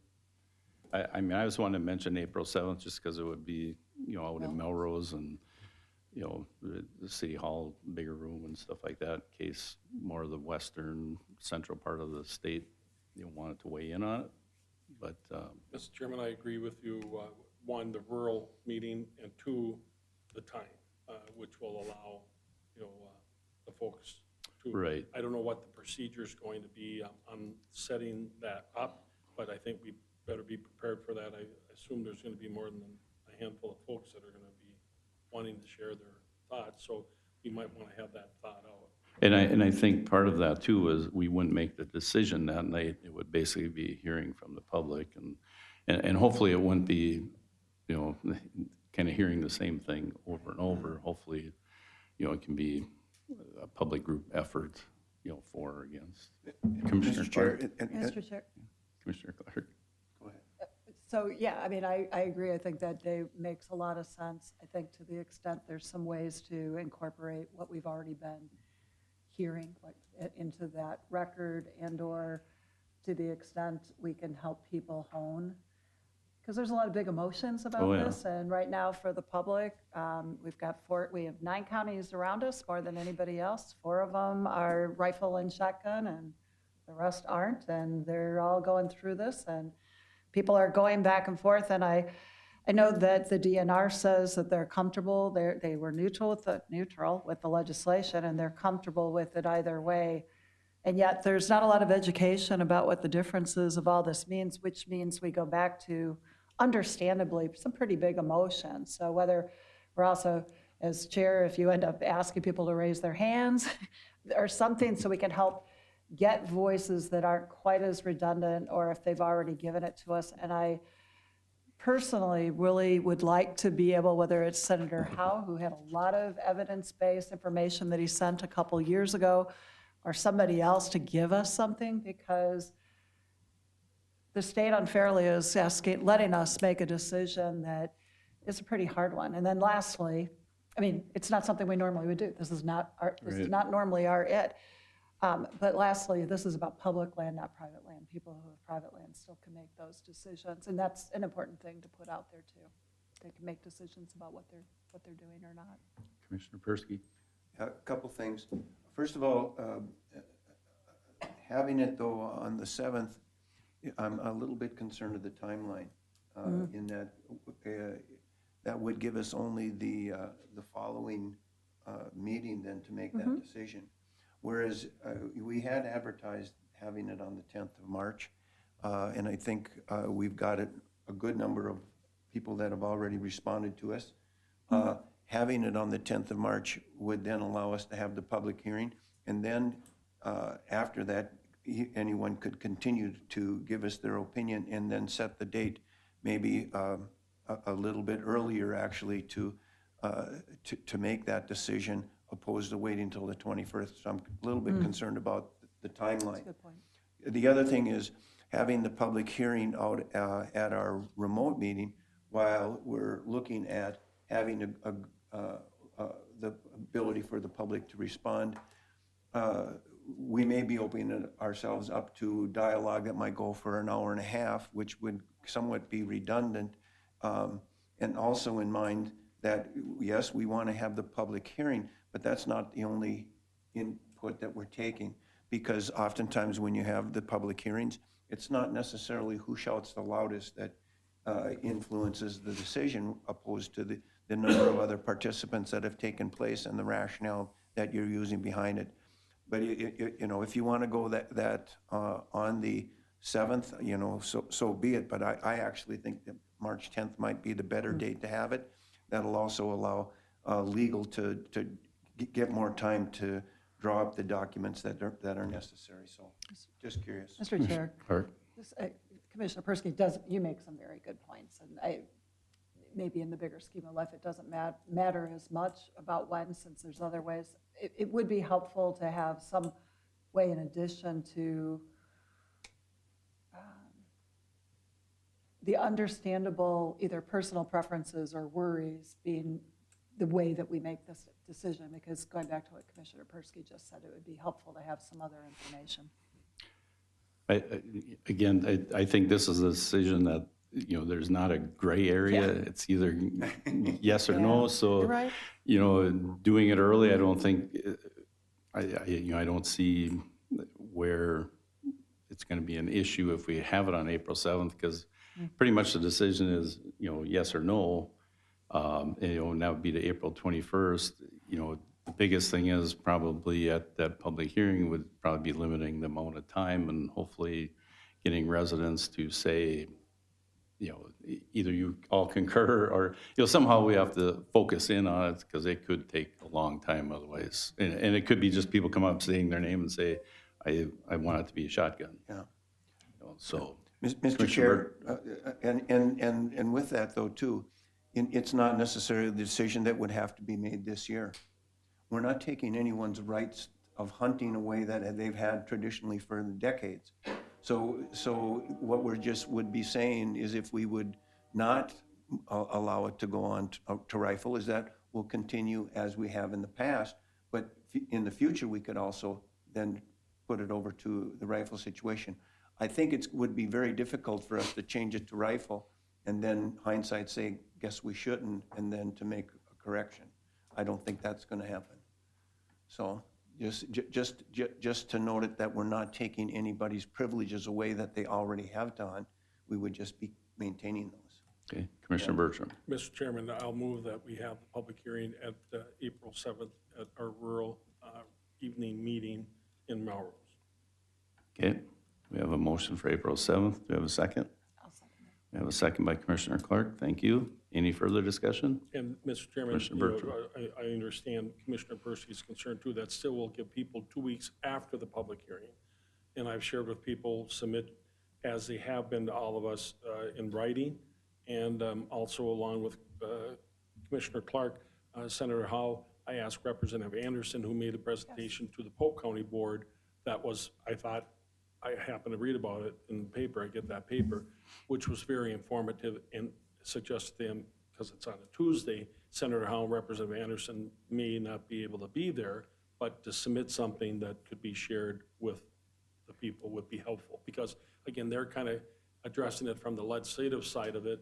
I mean, I just wanted to mention April 7th just because it would be, out in Melrose and, the city hall, bigger room and stuff like that, in case more of the western, central part of the state, wanted to weigh in on it. But, Mr. Chairman, I agree with you. 1, the rural meeting, and 2, the time, which will allow, the folks to. Right. I don't know what the procedure is going to be on setting that up, but I think we better be prepared for that. I assume there's going to be more than a handful of folks that are going to be wanting to share their thoughts, so we might want to have that thought out. and I think part of that too is we wouldn't make the decision that night. It would basically be hearing from the public and hopefully it wouldn't be, kind of hearing the same thing over and over. Hopefully, it can be a public group effort, for or against. Commissioner Mr. Chair, Clark. Mr. Chair. Commissioner Clark. Go ahead. So, yeah, I mean, I agree. I think that day makes a lot of sense. I think to the extent there's some ways to incorporate what we've already been hearing into that record and/or to the extent we can help people hone. Because there's a lot of big emotions about this. And right now for the public, we have 9 counties around us, more than anybody else. 4 of them are rifle and shotgun and the rest aren't. And they're all going through this and people are going back and forth, and I know that the DNR says that they're comfortable. They were neutral with the legislation, and they're comfortable with it either way. And yet, there's not a lot of education about what the differences of all this means, which means we go back to, understandably, some pretty big emotions. So whether we're also, as chair, if you end up asking people to raise their hands or something, so we can help get voices that aren't quite as redundant, or if they've already given it to us. And I personally really would like to be able, whether it's Senator Howe, who had a lot of evidence-based information that he sent a couple years ago, or somebody else to give us something, because the state unfairly is letting us make a decision that is a pretty hard one. And then lastly, I mean, it's not something we normally would do. This is not normally our it. But lastly, this is about public land, not private land. People who have private land still can make those decisions, and that's an important thing to put out there too. They can make decisions about what they're doing or not. Commissioner Persky. A couple things. First of all, having it though on the 7th, I'm a little bit concerned of the timeline in that that would give us only the following meeting then to make that decision. Whereas we had advertised having it on the 10th of March, and I think we've got a good number of people that have already responded to us. Having it on the 10th of March would then allow us to have the public hearing, and then after that, anyone could continue to give us their opinion and then set the date maybe a little bit earlier actually to make that decision opposed to waiting until the 21st. So I'm a little bit concerned about the timeline. Good point. The other thing is having the public hearing out at our remote meeting while we're looking at having the ability for the public to respond. We may be opening ourselves up to dialogue that might go for an hour and a half, which would somewhat be redundant. And also in mind that, yes, we want to have the public hearing, but that's not the only input that we're taking. Because oftentimes when you have the public hearings, it's not necessarily who shouts the loudest that influences the decision opposed to the number of other participants that have taken place and the rationale that you're using behind it. But you know, if you want to go that on the 7th, you know, so be it. But I actually think that March 10th might be the better date to have it. That'll also allow legal to get more time to draw up the documents that are necessary. So just curious. Mr. Chair, Clark? Commissioner Persky you make some very good points, and maybe in the bigger scheme of life, it doesn't matter as much about when, since there's other ways. It would be helpful to have some way in addition to the understandable either personal preferences or worries being the way that we make this decision, because going back to what Commissioner Persky just said, it would be helpful to have some other information. I think this is a decision that, you know, there's not a gray area. It's either yes or no. So, You're right. you know, doing it early, I don't think, I don't see where it's going to be an issue if we have it on April 7th, because pretty much the decision is, you know, yes or no. And, you know, and that would be to April 21st. You know, the biggest thing is probably at that public hearing would probably be limiting the amount of time and hopefully getting residents to say, you know, either you all concur or, you know, somehow we have to focus in on it because it could take a long time otherwise. And it could be just people come up saying their name and say, I want it to be a shotgun. Yeah. You know, so. Mr. Chair, and with that though too, it's not necessarily the decision that would have to be made this year. We're not taking anyone's rights of hunting away that they've had traditionally for decades. So what we're just would be saying is if we would not allow it to go on to rifle, is that we'll continue as we have in the past, but in the future we could also then put it over to the rifle situation. I think it would be very difficult for us to change it to rifle and then hindsight say, guess we shouldn't, and then to make a correction. I don't think that's going to happen. So just to note it that we're not taking anybody's privileges away that they already have done. We would just be maintaining those. Okay, Commissioner Bertram. Mr. Chairman, I'll move that we have the public hearing at April 7th at our rural evening meeting in Melrose. Okay, we have a motion for April 7th. Do we have a second? I'll second that. We have a second by Commissioner Clark. Thank you. Any further discussion? And Mr. Chairman, Commissioner you know, Bertram. I understand Commissioner Persky's concern too. That still will give people 2 weeks after the public hearing. And I've shared with people, submit as they have been to all of us in writing, and also along with Commissioner Clark, Senator Howe, I asked Representative Anderson, who made a presentation to the Polk County Board. That was, I thought, I happened to read about it in the paper, I get that paper, which was very informative and suggested to them, because it's on a Tuesday, Senator Howe and Representative Anderson may not be able to be there, but to submit something that could be shared with the people would be helpful. Because again, they're kind of addressing it from the legislative side of it,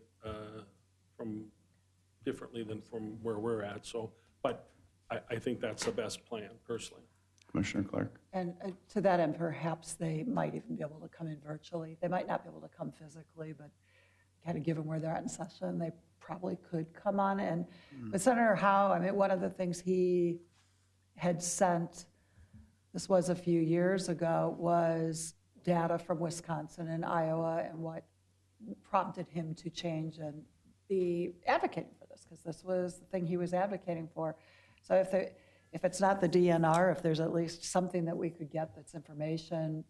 from differently than from where we're at. So, but I think that's the best plan, personally. Commissioner Clark. And to that end, perhaps they might even be able to come in virtually. They might not be able to come physically, but kind of given where they're at in session, they probably could come on. And with Senator Howe, I mean, one of the things he had sent, this was a few years ago, was data from Wisconsin and Iowa and what prompted him to change and be advocating for this, because this was the thing he was advocating for. So if it's not the DNR, if there's at least something that we could get that's information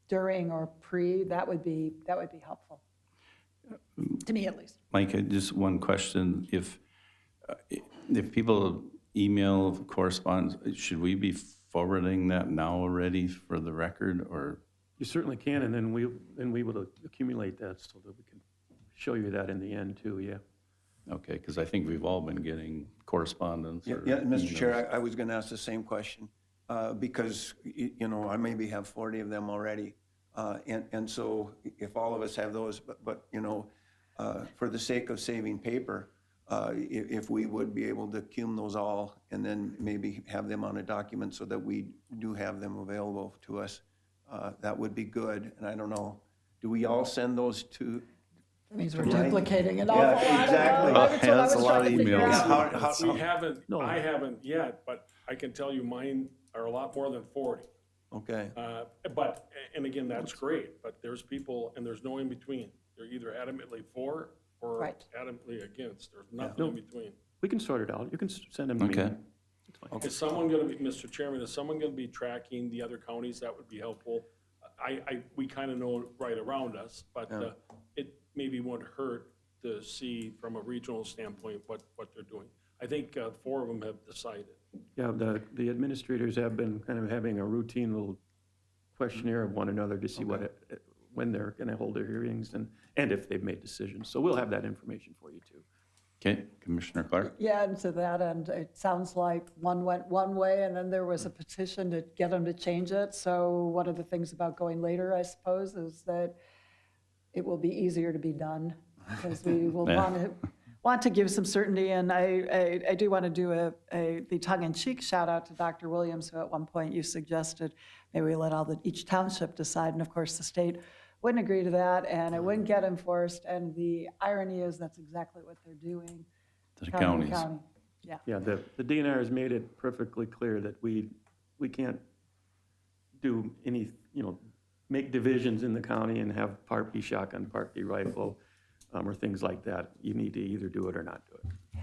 during or pre, that would be helpful. to me at least. Mike, just one question. If people email correspondence, should we be forwarding that now already for the record, or? You certainly can, and then we will accumulate that so that we can show you that in the end too, yeah. Okay, because I think we've all been getting correspondence. Or Yeah, Mr. emails. Chair, I was going to ask the same question, because, you know, I maybe have 40 of them already. And so if all of us have those, but you know, for the sake of saving paper, if we would be able to cum those all and then maybe have them on a document so that we do have them available to us, that would be good. And I don't know, do we all send those to? That means we're Right. duplicating an awful Yeah, lot. of them. exactly. That's what I That's was a lot trying of to figure emails. out. We haven't, No. I haven't yet, but I can tell you mine are a lot more than 40. Okay, But, and again, that's great, but there's people, and there's no in between. They're either adamantly for or Right. adamantly against. There's nothing in between. We can sort it out. You can send them to me. Okay. It's fine. Is someone going to be, Mr. Chairman, is someone going to be tracking the other counties? That would be helpful. We kind of know right around us, but it maybe wouldn't hurt to see from a regional standpoint what they're doing. I think 4 of them have decided. Yeah, the administrators have been kind of having a routine little questionnaire of one another to see when they're going to hold their hearings and if they've made decisions. So we'll have that information for you too. Okay, Commissioner Clark? Yeah, and to that end, it sounds like one went one way and then there was a petition to get them to change it. So one of the things about going later, I suppose, is that it will be easier to be done because we will want to give some certainty. And I do want to do the tongue-in-cheek shout out to Dr. Williams, who at one point you suggested maybe we let each township decide. And of course, the state wouldn't agree to that and it wouldn't get enforced. And the irony is that's exactly what they're doing. The County to counties. county. Yeah. Yeah, the DNR has made it perfectly clear that we can't do any, make divisions in the county and have part B shotgun, part B rifle, or things like that. You need to either do it or not do it.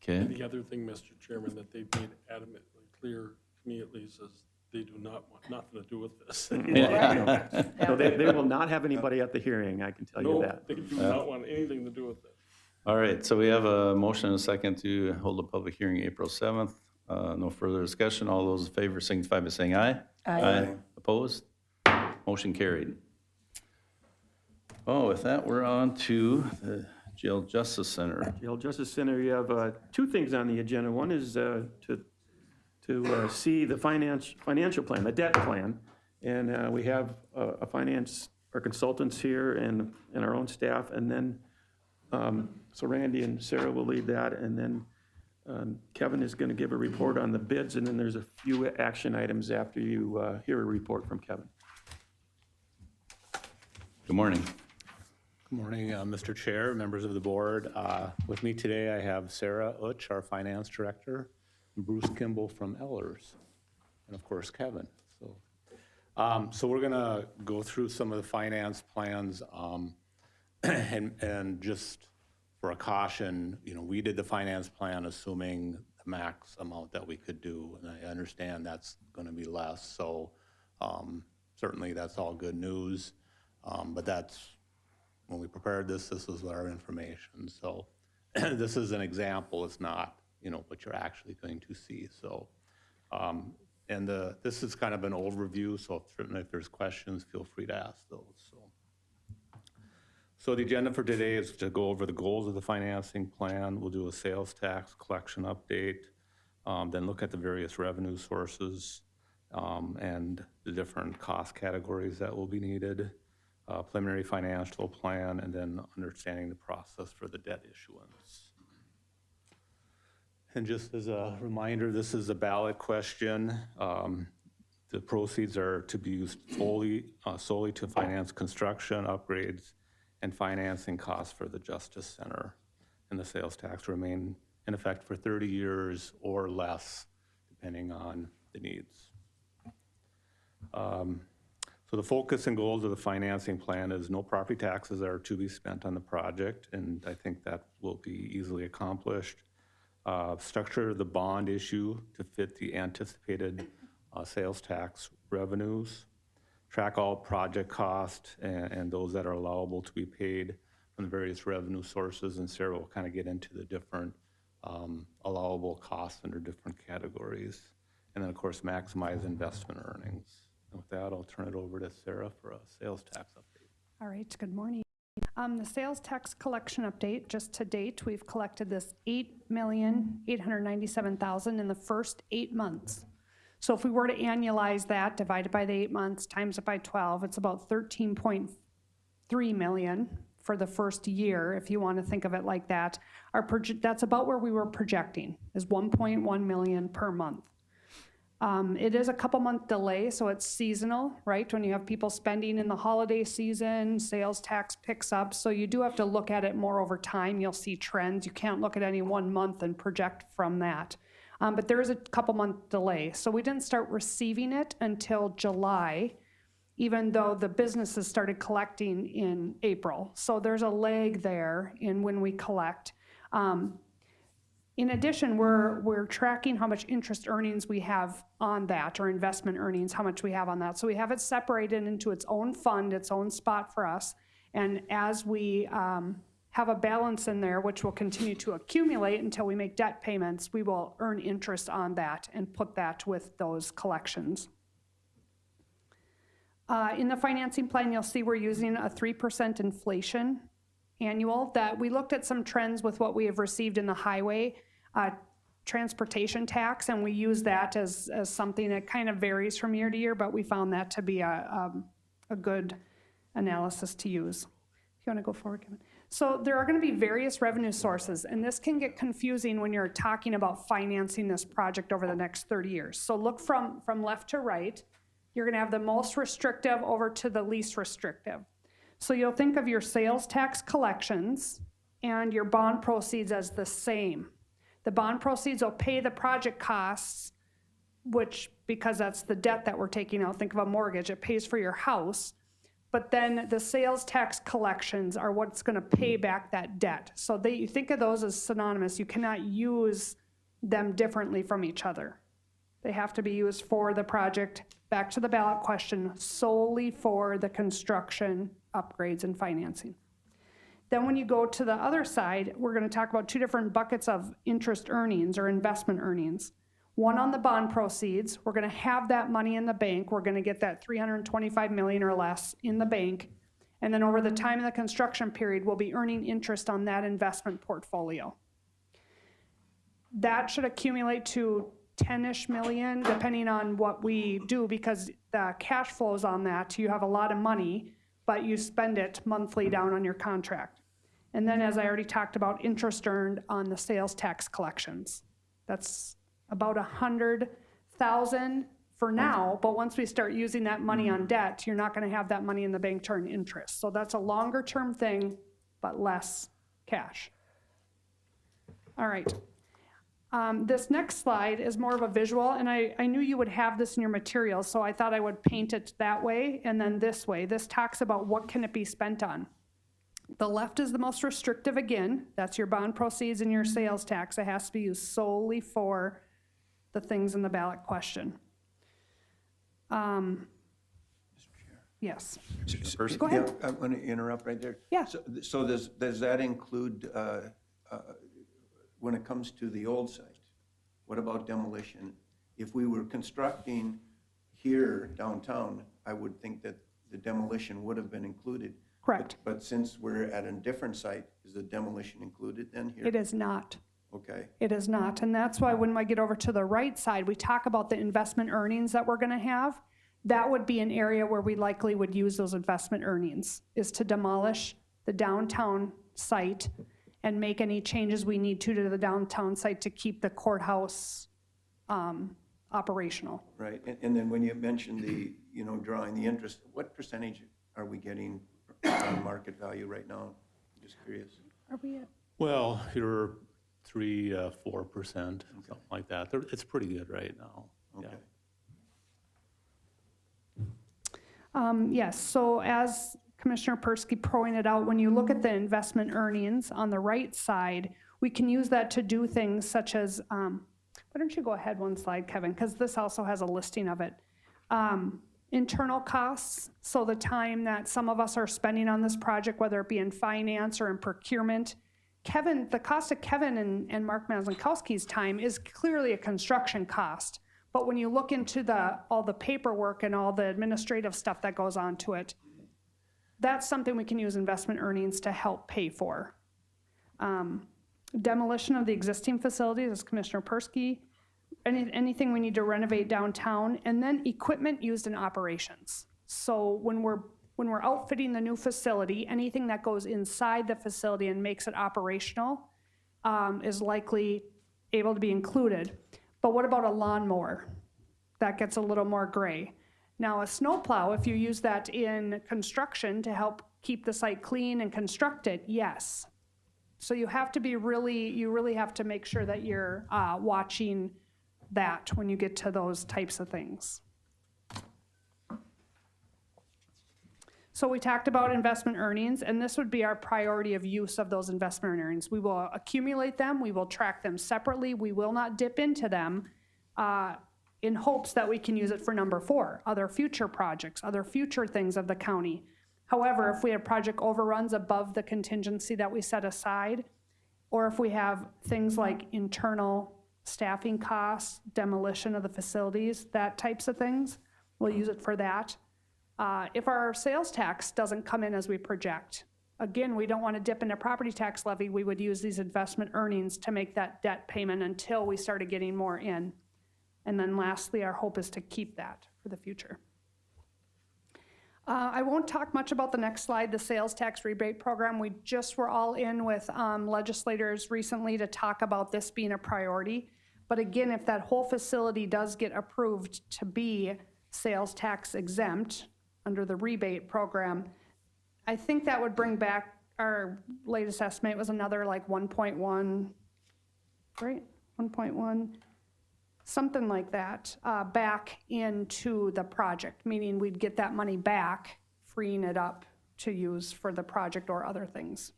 Okay, The other thing, Mr. Chairman, that they've made adamantly clear, to me at least, is they do not want nothing to do with this. So they will not have anybody at the hearing, I can tell you No, that. they do not want anything to do with this. all right, so we have a motion and a second to hold a public hearing April 7th. No further discussion. All those in favor signify by saying aye. Aye. Opposed? Motion carried. Oh, with that, we're on to the Jail Justice Center. Jail Justice Center, you have 2 things on the agenda. One is to see the financial plan, the debt plan. And we have our consultants here and our own staff. And then, so Randy and Sarah will lead that. And then Kevin is going to give a report on the bids. And then there's a few action items after you hear a report from Kevin. Good morning. Good morning, Mr. Chair, members of the board. With me today, I have Sarah Utsch, our finance director, and Bruce Kimball from Ellers, and of course, Kevin. So we're gonna go through some of the finance plans, and just for a caution, we did the finance plan assuming the max amount that we could do, and I understand that's gonna be less, so certainly that's all good news, but that's, when we prepared this was our information. So this is an example, it's not, what you're actually going to see. So, and this is kind of an overview, so certainly if there's questions, feel free to ask those. So the agenda for today is to go over the goals of the financing plan. We'll do a sales tax collection update, then look at the various revenue sources and the different cost categories that will be needed. Preliminary financial plan, and then understanding the process for the debt issuance. And just as a reminder, this is a ballot question. The proceeds are to be used solely to finance construction, upgrades, and financing costs for the Justice Center. And the sales tax remain in effect for 30 years or less, depending on the needs. So the focus and goals of the financing plan is no property taxes are to be spent on the project, and I think that will be easily accomplished. Structure the bond issue to fit the anticipated sales tax revenues. Track all project costs and those that are allowable to be paid from the various revenue sources, and Sarah will kind of get into the different allowable costs under different categories. And then, of course, maximize investment earnings. And with that, I'll turn it over to Sarah for a sales tax update. All right, good morning. The sales tax collection update, just to date, we've collected this $8,897,000 in the first 8 months. So if we were to annualize that, divided by the 8 months, times it by 12, it's about 13.3 million for the first year, if you want to think of it like that. That's about where we were projecting, is 1.1 million per month. It is a couple month delay, so it's seasonal, right? When you have people spending in the holiday season, sales tax picks up. So you do have to look at it more over time. You'll see trends. You can't look at any 1 month and project from that. But there is a couple month delay. So we didn't start receiving it until July, even though the businesses started collecting in April. So there's a lag there in when we collect. In addition, we're tracking how much interest earnings we have on that, or investment earnings, how much we have on that. So we have it separated into its own fund, its own spot for us. And as we have a balance in there, which will continue to accumulate until we make debt payments, we will earn interest on that and put that with those collections. In the financing plan, you'll see we're using a 3% inflation annual. That we looked at some trends with what we have received in the highway transportation tax, and we use that as something that kind of varies from year to year, but we found that to be a good analysis to use. If you want to go forward, Kevin. So there are going to be various revenue sources, and this can get confusing when you're talking about financing this project over the next 30 years. So look from left to right. You're going to have the most restrictive over to the least restrictive. So you'll think of your sales tax collections and your bond proceeds as the same. The bond proceeds will pay the project costs, which, because that's the debt that we're taking out, think of a mortgage, it pays for your house. But then the sales tax collections are what's going to pay back that debt. So you think of those as synonymous. You cannot use them differently from each other. They have to be used for the project. Back to the ballot question, solely for the construction, upgrades, and financing. Then when you go to the other side, we're going to talk about two different buckets of interest earnings or investment earnings. One on the bond proceeds, we're going to have that money in the bank. We're going to get that $325 million or less in the bank. And then over the time of the construction period, we'll be earning interest on that investment portfolio. That should accumulate to 10-ish million, depending on what we do, because the cash flows on that, you have a lot of money, but you spend it monthly down on your contract. And then, as I already talked about, interest earned on the sales tax collections. That's about 100,000 for now, but once we start using that money on debt, you're not going to have that money in the bank to earn interest. So that's a longer term thing, but less cash. All right. This next slide is more of a visual, and I knew you would have this in your materials, so I thought I would paint it that way and then this way. This talks about what can it be spent on. The left is the most restrictive again. That's your bond proceeds and your sales tax. It has to be used solely for the things in the ballot question. Yes. First, Go ahead. Yeah, I'm going to interrupt right there. Yeah. So does that include, when it comes to the old site, what about demolition? If we were constructing here downtown, I would think that the demolition would have been included. Correct. But since we're at a different site, is the demolition included then here? It is not. Okay. It is not. And that's why when I get over to the right side, we talk about the investment earnings that we're going to have. That would be an area where we likely would use those investment earnings, is to demolish the downtown site and make any changes we need to the downtown site to keep the courthouse operational. Right. And then when you mentioned the, drawing the interest, what percentage are we getting on market value right now? I'm just curious. Are we at? Well, you're 3%, 4%, something like that. It's pretty good right now. Okay. Yeah. Yes, so as Commissioner Persky pointed out, when you look at the investment earnings on the right side, we can use that to do things such as, why don't you go ahead one slide, Kevin, because this also has a listing of it. internal costs, so the time that some of us are spending on this project, whether it be in finance or in procurement. Kevin, the cost of Kevin and Mark Mazankowski's time is clearly a construction cost. But when you look into all the paperwork and all the administrative stuff that goes on to it, that's something we can use investment earnings to help pay for. Demolition of the existing facilities, as Commissioner Persky, anything we need to renovate downtown, and then equipment used in operations. So when we're outfitting the new facility, anything that goes inside the facility and makes it operational is likely able to be included. But what about a lawnmower? That gets a little more gray. Now, a snowplow, if you use that in construction to help keep the site clean and construct it, yes. So you have to be you really have to make sure that you're watching that when you get to those types of things. So we talked about investment earnings, and this would be our priority of use of those investment earnings. We will accumulate them, we will track them separately, we will not dip into them in hopes that we can use it for number 4, other future projects, other future things of the county. However, if we have project overruns above the contingency that we set aside, or if we have things like internal staffing costs, demolition of the facilities, that types of things, we'll use it for that. If our sales tax doesn't come in as we project, again, we don't want to dip into property tax levy. We would use these investment earnings to make that debt payment until we started getting more in. And then lastly, our hope is to keep that for the future. I won't talk much about the next slide, the sales tax rebate program. We just were all in with legislators recently to talk about this being a priority. But again, if that whole facility does get approved to be sales tax exempt under the rebate program, I think that would bring back, our latest estimate was another like 1.1, right? 1.1, something like that, back into the project, meaning we'd get that money back, freeing it up to use for the project or other things.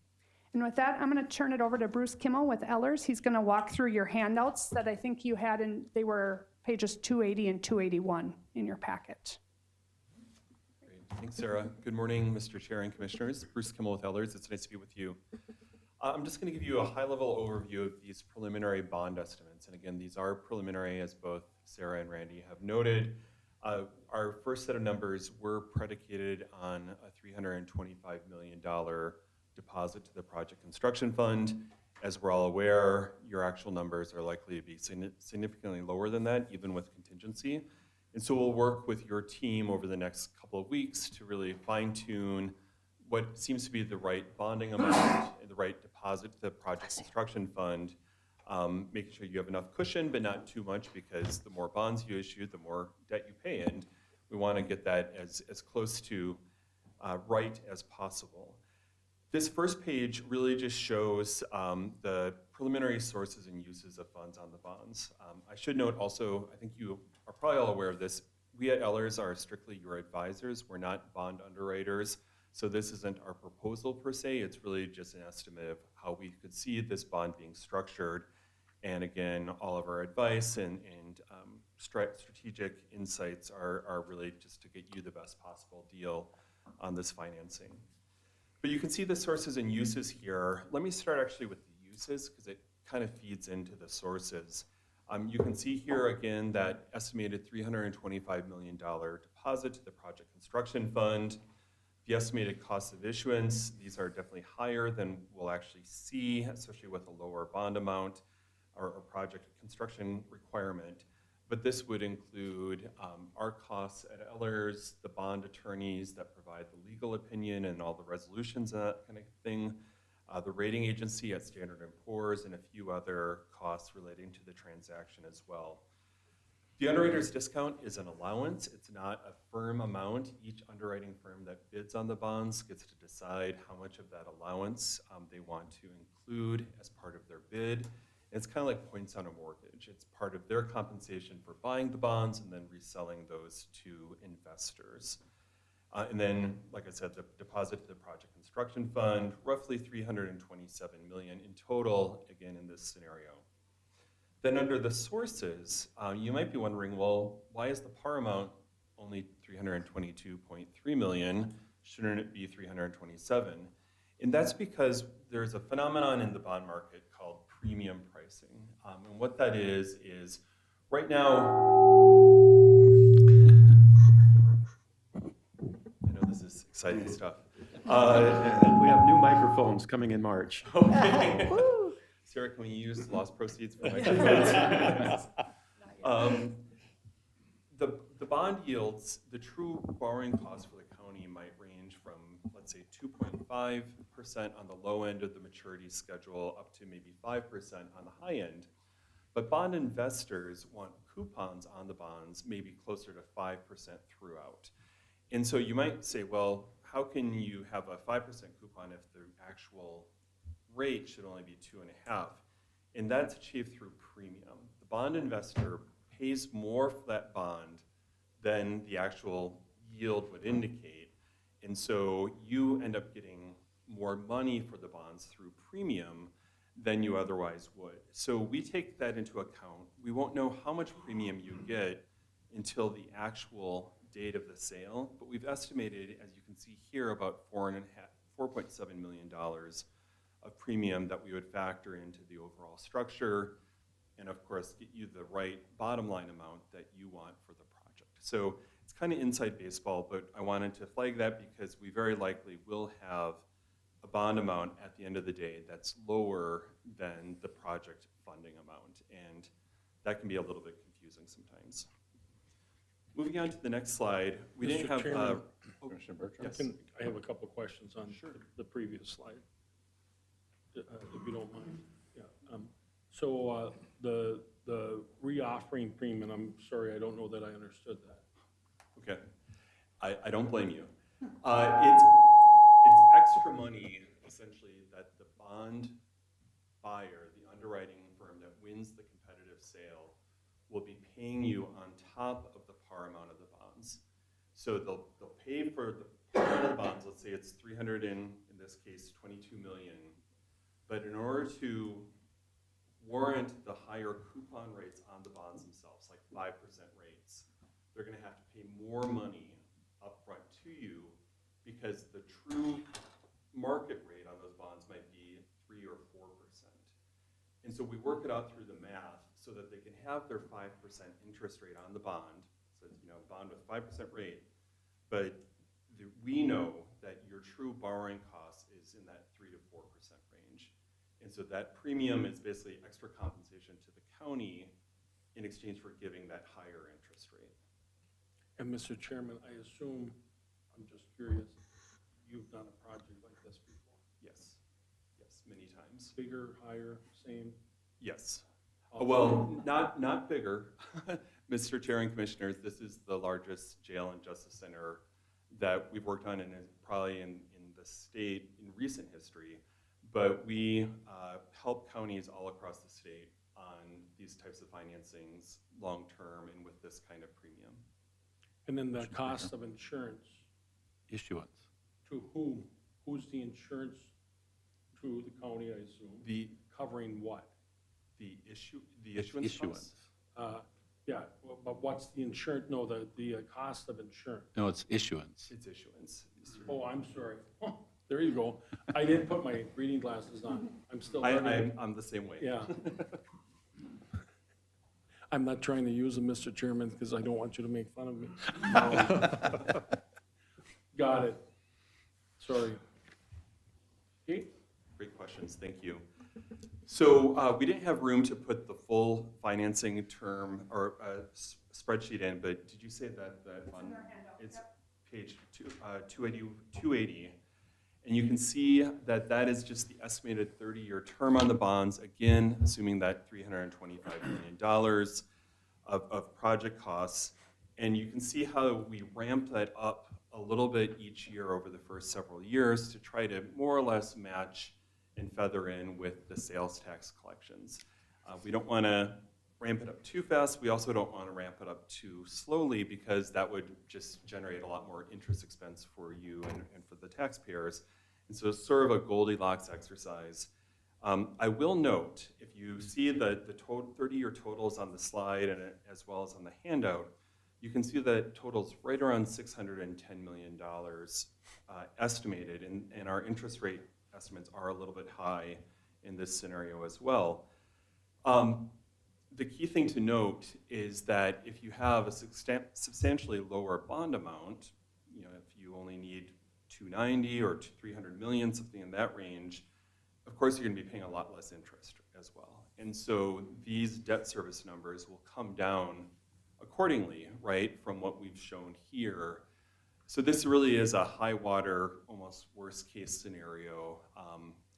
And with that, I'm going to turn it over to Bruce Kimmel with Ellers. He's going to walk through your handouts that I think you had they were pages 280 and 281 in your packet. Great. Thanks, Sarah. Good morning, Mr. Chair and Commissioners. Bruce Kimmel with Ellers. It's nice to be with you. I'm just going to give you a high-level overview of these preliminary bond estimates. And again, these are preliminary, as both Sarah and Randy have noted. Our first set of numbers were predicated on a $325 million deposit to the project construction fund. As we're all aware, your actual numbers are likely to be significantly lower than that, even with contingency. And so we'll work with your team over the next couple of weeks to really fine-tune what seems to be the right bonding amount and the right deposit to the project construction fund, making sure you have enough cushion, but not too much, because the more bonds you issue, the more debt you pay, and we want to get that as close to right as possible. This first page really just shows the preliminary sources and uses of funds on the bonds. I should note also, I think you are probably all aware of this, we at Ellers are strictly your advisors. We're not bond underwriters. So this isn't our proposal per se, it's really just an estimate of how we could see this bond being structured. And again, all of our advice and strategic insights are really just to get you the best possible deal on this financing. But you can see the sources and uses here. Let me start actually with the uses, because it kind of feeds into the sources. You can see here again that estimated $325 million deposit to the project construction fund. The estimated cost of issuance, these are definitely higher than we'll actually see, especially with a lower bond amount or project construction requirement. But this would include our costs at Ellers, the bond attorneys that provide the legal opinion and all the resolutions and that kind of thing, the rating agency at Standard & Poor's, and a few other costs relating to the transaction as well. The underwriter's discount is an allowance. It's not a firm amount. Each underwriting firm that bids on the bonds gets to decide how much of that allowance they want to include as part of their bid. And it's kind of like points on a mortgage. It's part of their compensation for buying the bonds and then reselling those to investors. And then, like I said, the deposit to the project construction fund, roughly $327 million in total, again, in this scenario. Then under the sources, you might be wondering, well, why is the par amount only $322.3 million. Shouldn't it be 327? And that's because there's a phenomenon in the bond market called premium pricing. And what that is right now, I know this is exciting stuff. We have new microphones coming in March. Okay. Sarah, can we use lost proceeds for microphones? The bond yields, the true borrowing cost for the county might range from, let's say, 2.5% on the low end of the maturity schedule up to maybe 5% on the high end. But bond investors want coupons on the bonds maybe closer to 5% throughout. And so you might say, well, how can you have a 5% coupon if the actual rate should only be 2.5%? And that's achieved through premium. The bond investor pays more for that bond than the actual yield would indicate. And so you end up getting more money for the bonds through premium than you otherwise would. So we take that into account. We won't know how much premium you get until the actual date of the sale, but we've estimated, as you can see here, about $4.7 million of premium that we would factor into the overall structure, and of course get you the right bottom line amount that you want for the project. So it's kind of inside baseball, but I wanted to flag that because we very likely will have a bond amount at the end of the day that's lower than the project funding amount, and that can be a little bit confusing sometimes. Moving on to the next slide, we didn't Mr. have. Chairman, Commissioner Bertrand? Yes. I have a couple questions on the previous slide, if you don't mind. Yeah. So the reoffering premium, I'm sorry, I don't know that I understood that. Okay, I don't blame you. It's extra money, essentially, that the bond buyer, the underwriting firm that wins the competitive sale, will be paying you on top of the par amount of the bonds. So they'll pay for the par amount of the bonds. Let's say it's 300 in this case, 22 million. But in order to warrant the higher coupon rates on the bonds themselves, like 5% rates, they're going to have to pay more money upfront to you because the true market rate on those bonds might be 3 or 4%. And so we work it out through the math so that they can have their 5% interest rate on the bond. So, bond with 5% rate, but we know that your true borrowing cost is in that 3 to 4% range. And so that premium is basically extra compensation to the county in exchange for giving that higher interest rate. And Mr. Chairman, I assume, I'm just curious, you've done a project like this before? Yes, yes, many times. Bigger, higher, same? Yes. Well, not bigger. Mr. Chair and Commissioners, this is the largest jail and justice center that we've worked on and is probably in the state in recent history. But we help counties all across the state on these types of financings long-term and with this kind of premium. And then the cost of insurance, Issuance. to whom? Who's the insurance? To the county, I assume. Covering what? The issuance costs? Yeah, but what's the insurance, no, the cost of insurance? No, it's issuance. It's issuance. Oh, I'm sorry. There you go. I didn't put my reading glasses on. I'm still learning. I'm the same way. Yeah. I'm not trying to use them, Mr. Chairman, because I don't want you to make fun of me. Got it. Sorry. Okay. Great questions, thank you. So we didn't have room to put the full financing term or spreadsheet in, but did you say that on it's page 280, and you can see that that is just the estimated 30-year term on the bonds, again, assuming that $325 million of project costs, and you can see how we ramp that up a little bit each year over the first several years to try to more or less match and feather in with the sales tax collections. We don't want to ramp it up too fast. We also don't want to ramp it up too slowly because that would just generate a lot more interest expense for you and for the taxpayers. And so it's sort of a Goldilocks exercise. I will note, if you see the 30-year totals on the slide and as well as on the handout, you can see that it totals right around $610 million estimated, and our interest rate estimates are a little bit high in this scenario as well. The key thing to note is that if you have a substantially lower bond amount, if you only need 290 or 300 million, something in that range, of course you're going to be paying a lot less interest as well. And so these debt service numbers will come down accordingly, right, from what we've shown here. So this really is a high water, almost worst case scenario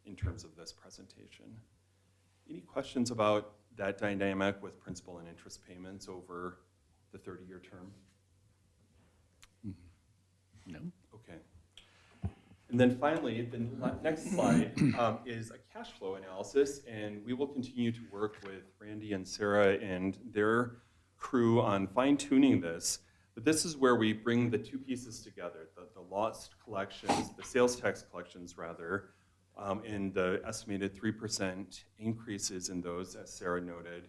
in terms of this presentation. Any questions about that dynamic with principal and interest payments over the 30-year term? No. Okay. And then finally, the next slide is a cash flow analysis, and we will continue to work with Randy and Sarah and their crew on fine-tuning this. But this is where we bring the two pieces together, the lost collections, the sales tax collections rather, and the estimated 3% increases in those, as Sarah noted,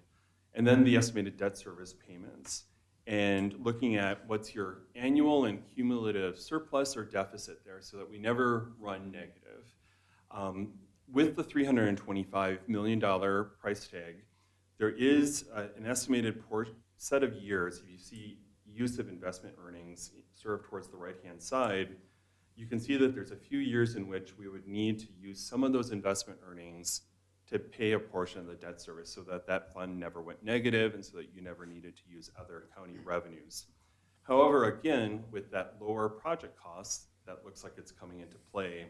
and then the estimated debt service payments. And looking at what's your annual and cumulative surplus or deficit there so that we never run negative. With the $325 million price tag, there is an estimated set of years. If you see use of investment earnings served towards the right-hand side, you can see that there's a few years in which we would need to use some of those investment earnings to pay a portion of the debt service so that that fund never went negative and so that you never needed to use other county revenues. However, again, with that lower project cost, that looks like it's coming into play,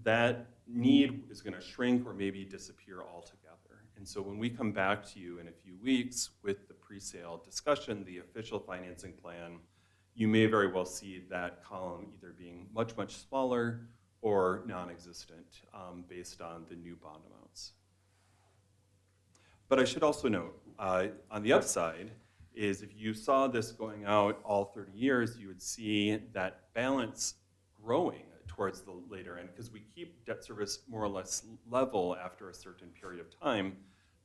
that need is going to shrink or maybe disappear altogether. And so when we come back to you in a few weeks with the pre-sale discussion, the official financing plan, you may very well see that column either being much, much smaller or non-existent based on the new bond amounts. But I should also note, on the upside, is if you saw this going out all 30 years, you would see that balance growing towards the later end, because we keep debt service more or less level after a certain period of time,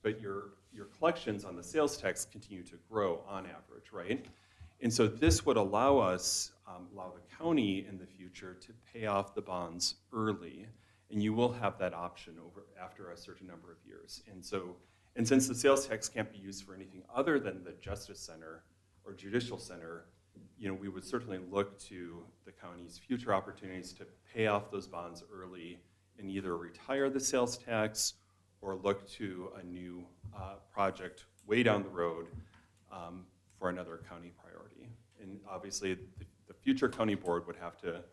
but your collections on the sales tax continue to grow on average, right? And so this would allow us, allow the county in the future to pay off the bonds early, and you will have that option after a certain number of years. And since the sales tax can't be used for anything other than the Justice Center or Judicial Center, we would certainly look to the county's future opportunities to pay off those bonds early and either retire the sales tax or look to a new project way down the road for another county priority. And obviously, the future county board would have to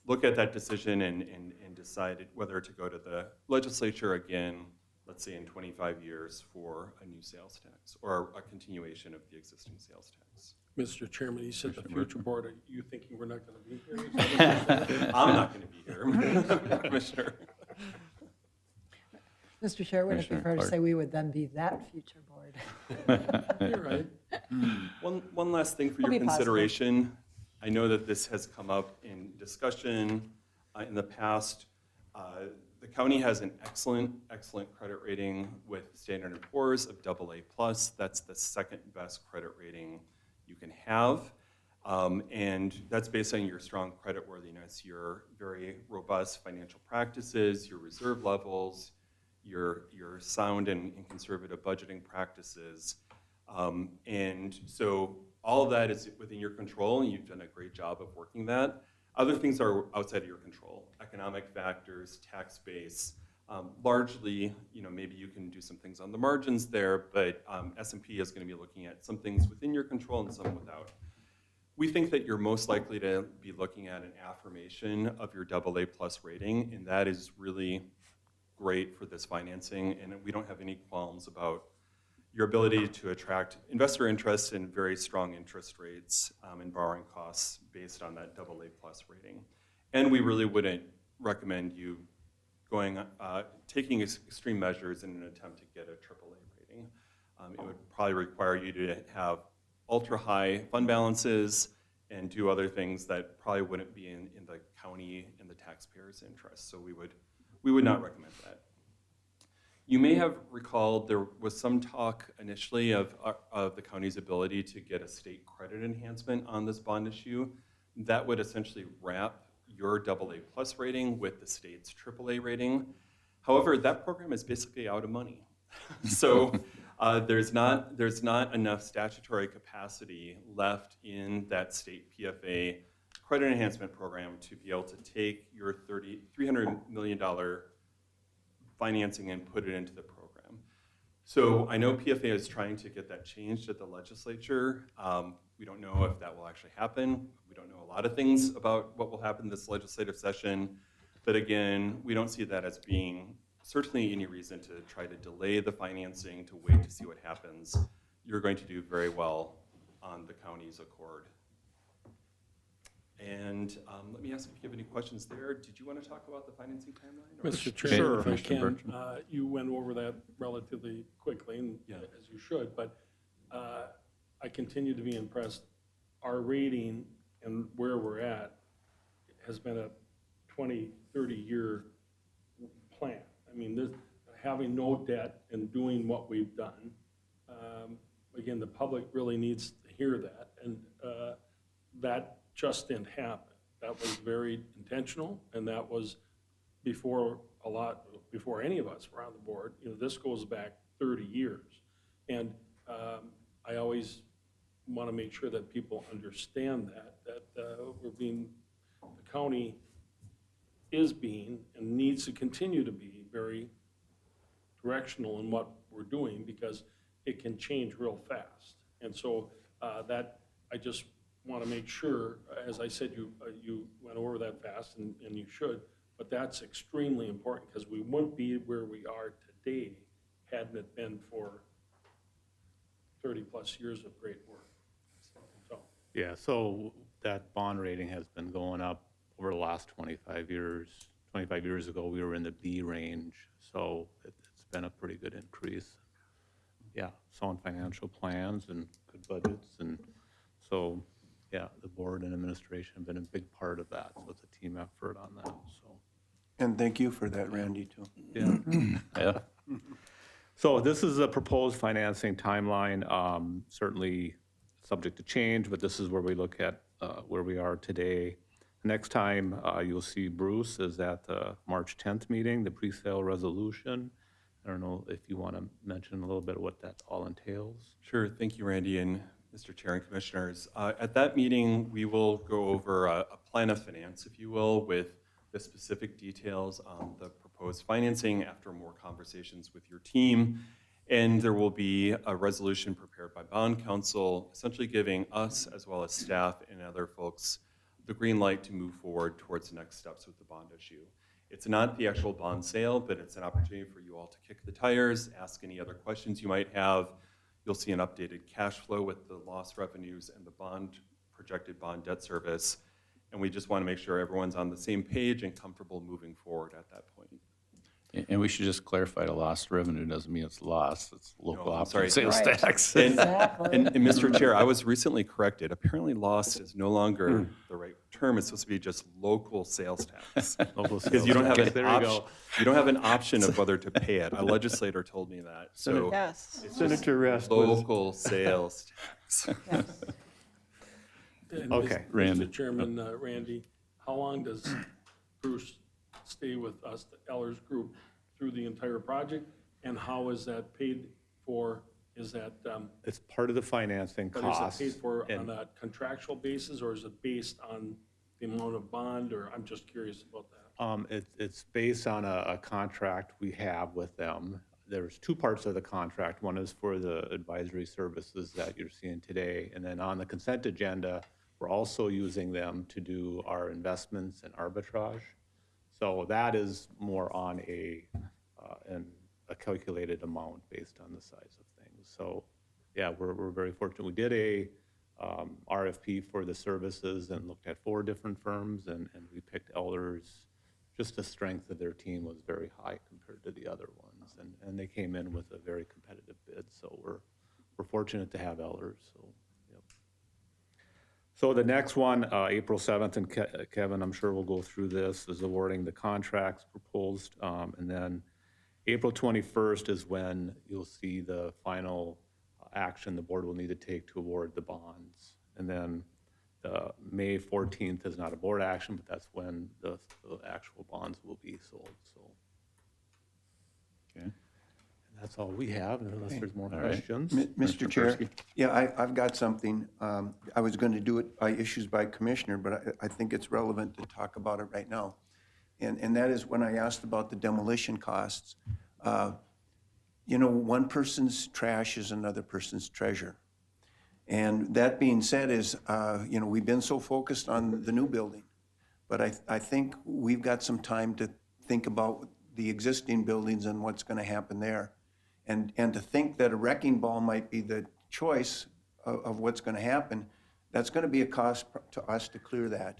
look at that decision and decide whether to go to the legislature again, let's say in 25 years, for a new sales tax or a continuation of the existing sales tax. Mr. Chairman, you said the future board, are you thinking we're not going to be here? I'm not going to be here, Commissioner. Mr. Chair, would it be fair to say we would then be that future board? You're right. One last thing for We'll your be positive. consideration. I know that this has come up in discussion in the past. The county has an excellent credit rating with Standard & Poor's of AA+. That's the second best credit rating you can have. And that's based on your strong creditworthiness, your very robust financial practices, your reserve levels, your sound and conservative budgeting practices. And so all of that is within your control, and you've done a great job of working that. Other things are outside of your control: economic factors, tax base. Largely, maybe you can do some things on the margins there, but S&P is going to be looking at some things within your control and some without. We think that you're most likely to be looking at an affirmation of your AA+ rating, and that is really great for this financing, and we don't have any qualms about your ability to attract investor interest and very strong interest rates and borrowing costs based on that AA+ rating. And we really wouldn't recommend you taking extreme measures in an attempt to get a AAA rating. It would probably require you to have ultra-high fund balances and do other things that probably wouldn't be in the county and the taxpayers' interest. So we would not recommend that. You may have recalled there was some talk initially of the county's ability to get a state credit enhancement on this bond issue. That would essentially wrap your AA+ rating with the state's AAA rating. However, that program is basically out of money. So there's not enough statutory capacity left in that state PFA credit enhancement program to be able to take your $300 million financing and put it into the program. So I know PFA is trying to get that changed at the legislature. We don't know if that will actually happen. We don't know a lot of things about what will happen this legislative session. But again, we don't see that as being certainly any reason to try to delay the financing, to wait to see what happens. You're going to do very well on the county's accord. And let me ask if you have any questions there. Did you want to talk about the financing timeline? Or? Mr. Chair, if I Mr. can, Bertram. you went over that relatively quickly, and Yeah. as you should, but I continue to be impressed. Our rating and where we're at has been a 20, 30-year plan. I mean, having no debt and doing what we've done, again, the public really needs to hear that, and that just didn't happen. That was very intentional, and that was before any of us were on the board. You know, this goes back 30 years. And I always want to make sure that people understand that the county is being and needs to continue to be very directional in what we're doing, because it can change real fast. And so that I just want to make sure, as I said, you went over that fast, and you should, but that's extremely important, because we wouldn't be where we are today hadn't it been for 30-plus years of great work. So, Yeah, so that bond rating has been going up over the last 25 years. 25 years ago, we were in the B range, so it's been a pretty good increase. Yeah, sound financial plans and good budgets, and so, yeah, the board and administration have been a big part of that, so it's a team effort on that, so. And thank you for that, Randy, too. Yeah. Yeah. So this is a proposed financing timeline, certainly subject to change, but this is where we look at where we are today. Next time you'll see Bruce is at the March 10th meeting, the pre-sale resolution. I don't know if you want to mention a little bit of what that all entails. Sure, thank you, Randy and Mr. Chair and Commissioners. At that meeting, we will go over a plan of finance, if you will, with the specific details on the proposed financing after more conversations with your team. And there will be a resolution prepared by bond counsel, essentially giving us, as well as staff and other folks, the green light to move forward towards the next steps with the bond issue. It's not the actual bond sale, but it's an opportunity for you all to kick the tires, ask any other questions you might have. You'll see an updated cash flow with the lost revenues and the projected bond debt service. And we just want to make sure everyone's on the same page and comfortable moving forward at that point. And we should just clarify, the lost revenue doesn't mean it's lost, it's local No, I'm option sorry. sales Right. tax. And Mr. Chair, I was recently corrected. Apparently lost is no longer the right term. It's supposed to be just local sales tax. Because you don't have an There you option. go. You don't have an option of whether to pay it. A legislator told me that. So Yes. it's just Senator Rest was, local sales tax. and Okay, Randy. Mr. Chairman, Randy, how long does Bruce stay with us, the Ellers Group, through the entire project? And how is that paid for? Is that, It's part of the financing but is costs. it paid for and- on a contractual basis, or is it based on the amount of bond, or I'm just curious about that? It's based on a contract we have with them. There's two parts of the contract. One is for the advisory services that you're seeing today. And then on the consent agenda, we're also using them to do our investments and arbitrage. So that is more on a calculated amount based on the size of things. So yeah, we're very fortunate. We did a RFP for the services and looked at 4 different firms, and we picked Ellers. Just the strength of their team was very high compared to the other ones, and they came in with a very competitive bid. So we're fortunate to have Ellers. So yep. So the next one, April 7th, and Kevin, I'm sure we'll go through this, is awarding the contracts proposed, and then April 21st is when you'll see the final action the board will need to take to award the bonds. And then the May 14th is not a board action, but that's when the actual bonds will be sold, so. Okay. And that's all we have, unless there's more All right. questions. Mr. Chair, yeah, I've got something. I was going to do it by issues by commissioner, but I think it's relevant to talk about it right now. And that is when I asked about the demolition costs. You know, one person's trash is another person's treasure. And that being said is, you know, we've been so focused on the new building, but I think we've got some time to think about the existing buildings and what's going to happen there. And to think that a wrecking ball might be the choice of what's going to happen, that's going to be a cost to us to clear that.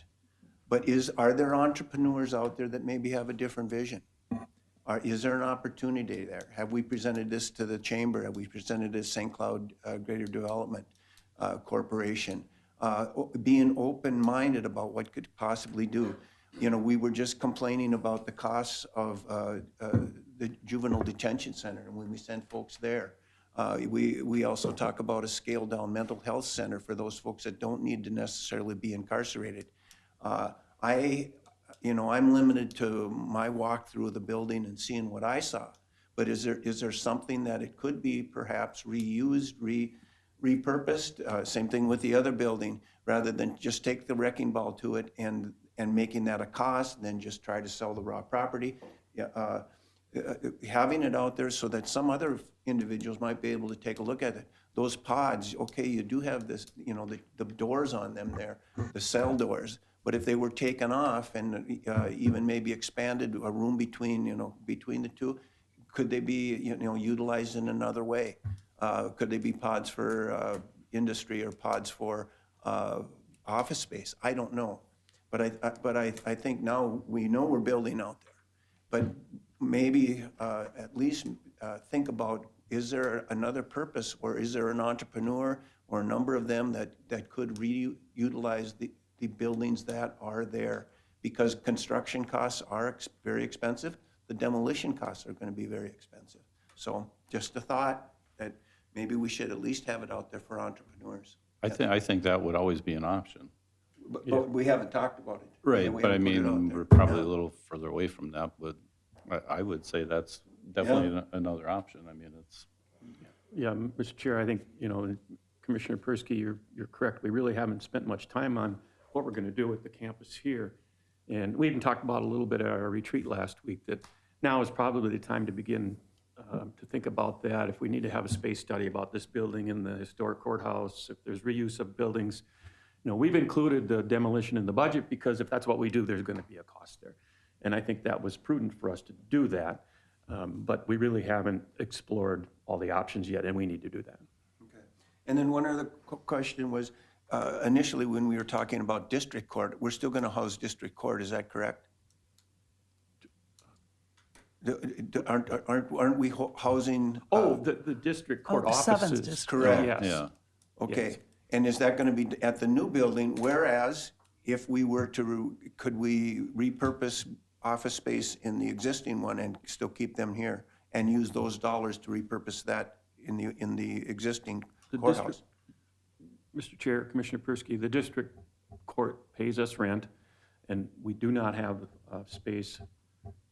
But are there entrepreneurs out there that maybe have a different vision? Is there an opportunity there? Have we presented this to the chamber? Have we presented this St. Cloud Greater Development Corporation? Being open-minded about what could possibly do. You know, we were just complaining about the costs of the juvenile detention center, and when we sent folks there. We also talk about a scaled-down mental health center for those folks that don't need to necessarily be incarcerated. You know, I'm limited to my walk through the building and seeing what I saw. But is there something that it could be perhaps reused, repurposed? Same thing with the other building, rather than just take the wrecking ball to it and making that a cost, then just try to sell the raw property. Having it out there so that some other individuals might be able to take a look at it. Those pods, okay, you do have this, you know, the doors on them there, the cell doors. But if they were taken off and even maybe expanded a room between the two, could they be, utilized in another way? Could they be pods for industry or pods for office space? I don't know. But I think now we know we're building out there. But maybe at least think about, is there another purpose, or is there an entrepreneur or a number of them that could reutilize the buildings that are there? Because construction costs are very expensive. The demolition costs are going to be very expensive. So just a thought that maybe we should at least have it out there for entrepreneurs. I think that would always be an option. But we haven't talked about it. Right, We but I haven't put it out mean, there. we're probably a little further away from that, but I would say that's definitely another option. I mean, it's. Yeah, Mr. Chair, I think, Commissioner Persky, you're correct. We really haven't spent much time on what we're going to do with the campus here. And we even talked about a little bit at our retreat last week, that now is probably the time to begin to think about that. If we need to have a space study about this building in the historic courthouse, if there's reuse of buildings, we've included the demolition in the budget because if that's what we do, there's going to be a cost there. And I think that was prudent for us to do that. But we really haven't explored all the options yet, and we need to do that. Okay. And then one other question was, initially when we were talking about district court, we're still going to house district court, is that correct? Aren't we housing? The district court the seventh offices. district. Correct. Yes. Yeah. Okay. Yes. And is that going to be at the new building, whereas if we were to, could we repurpose office space in the existing one and still keep them here and use those dollars to repurpose that in the existing courthouse? Mr. Chair, Commissioner Persky, the district court pays us rent, and we do not have space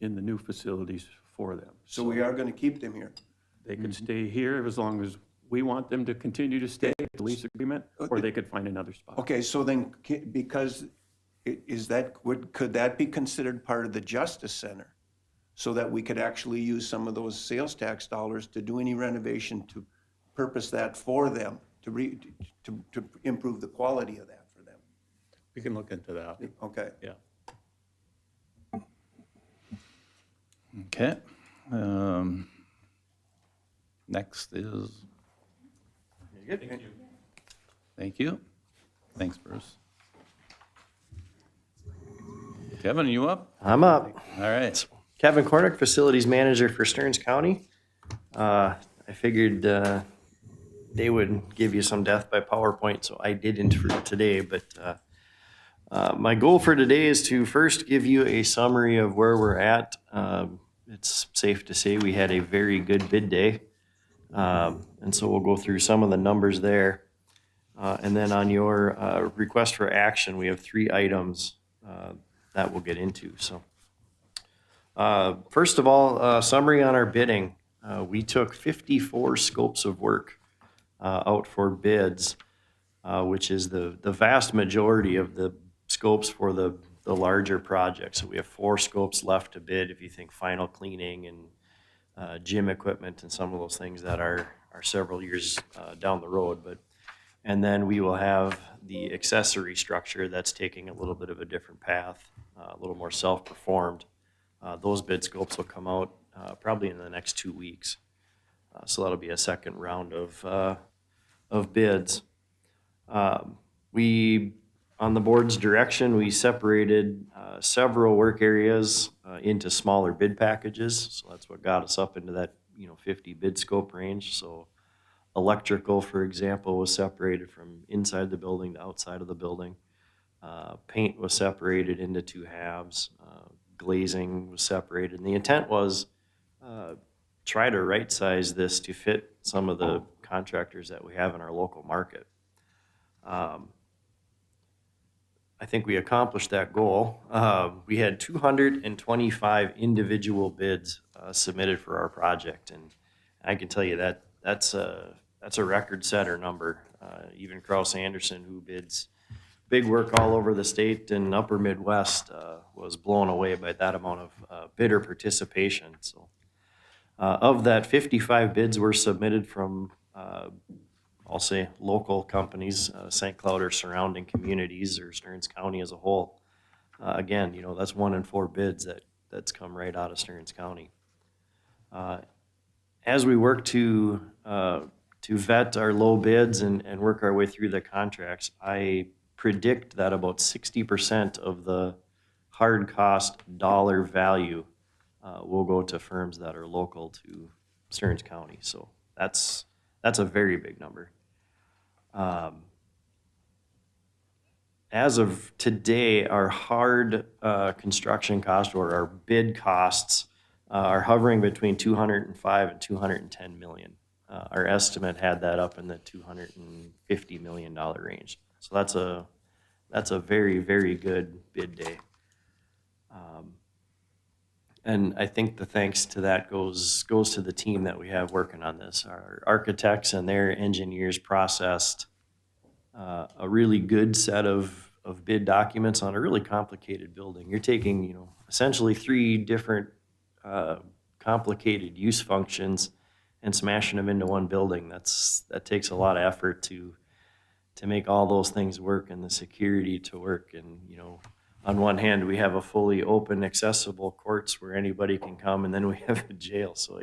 in the new facilities for them. So we are going to keep them here? They could stay here as long as we want them to continue to stay, the lease agreement, or they could find another spot. Okay, so then, because could that be considered part of the Justice Center? So that we could actually use some of those sales tax dollars to do any renovation to purpose that for them, to improve the quality of that for them? We can look into that. Okay. Yeah. Okay. Next is. Thank you. Thank you. Thanks, Bruce. Kevin, are you up? I'm up. All right. Kevin Cornick, Facilities Manager for Stearns County. I figured they would give you some death by PowerPoint, so I didn't for today. But my goal for today is to first give you a summary of where we're at. it's safe to say we had a very good bid day. And so we'll go through some of the numbers there. And then on your request for action, we have 3 items that we'll get into. So first of all, summary on our bidding. We took 54 scopes of work out for bids, which is the vast majority of the scopes for the larger projects. So we have 4 scopes left to bid if you think final cleaning and gym equipment and some of those things that are several years down the road. And then we will have the accessory structure that's taking a little bit of a different path, a little more self-performed. Those bid scopes will come out probably in the next 2 weeks. So that'll be a second round of bids. On the board's direction, we separated several work areas into smaller bid packages. So that's what got us up into that 50 bid scope range. So electrical, for example, was separated from inside the building to outside of the building. Paint was separated into 2 halves. Glazing was separated. And the intent was try to right-size this to fit some of the contractors that we have in our local market. I think we accomplished that goal. We had 225 individual bids submitted for our project, and I can tell you that that's a record setter number. Even Kraus Anderson, who bids big work all over the state and upper Midwest, was blown away by that amount of bidder participation. So of that, 55 bids were submitted from I'll say local companies, St. Cloud or surrounding communities, or Stearns County as a whole. Again, that's 1 in 4 bids that's come right out of Stearns County. As we work to vet our low bids and work our way through the contracts, I predict that about 60% of the hard cost dollar value will go to firms that are local to Stearns County. So that's a very big number. As of today, our hard construction cost, or our bid costs, are hovering between 205 and 210 million. Our estimate had that up in the $250 million range. So that's a very, very good bid day. And I think the thanks to that goes to the team that we have working on this. Our architects and their engineers processed a really good set of bid documents on a really complicated building. You're taking, essentially 3 different complicated use functions and smashing them into one building. That takes a lot of effort to make all those things work and the security to work. And, on one hand, we have a fully open, accessible courts where anybody can come, and then we have a jail. So,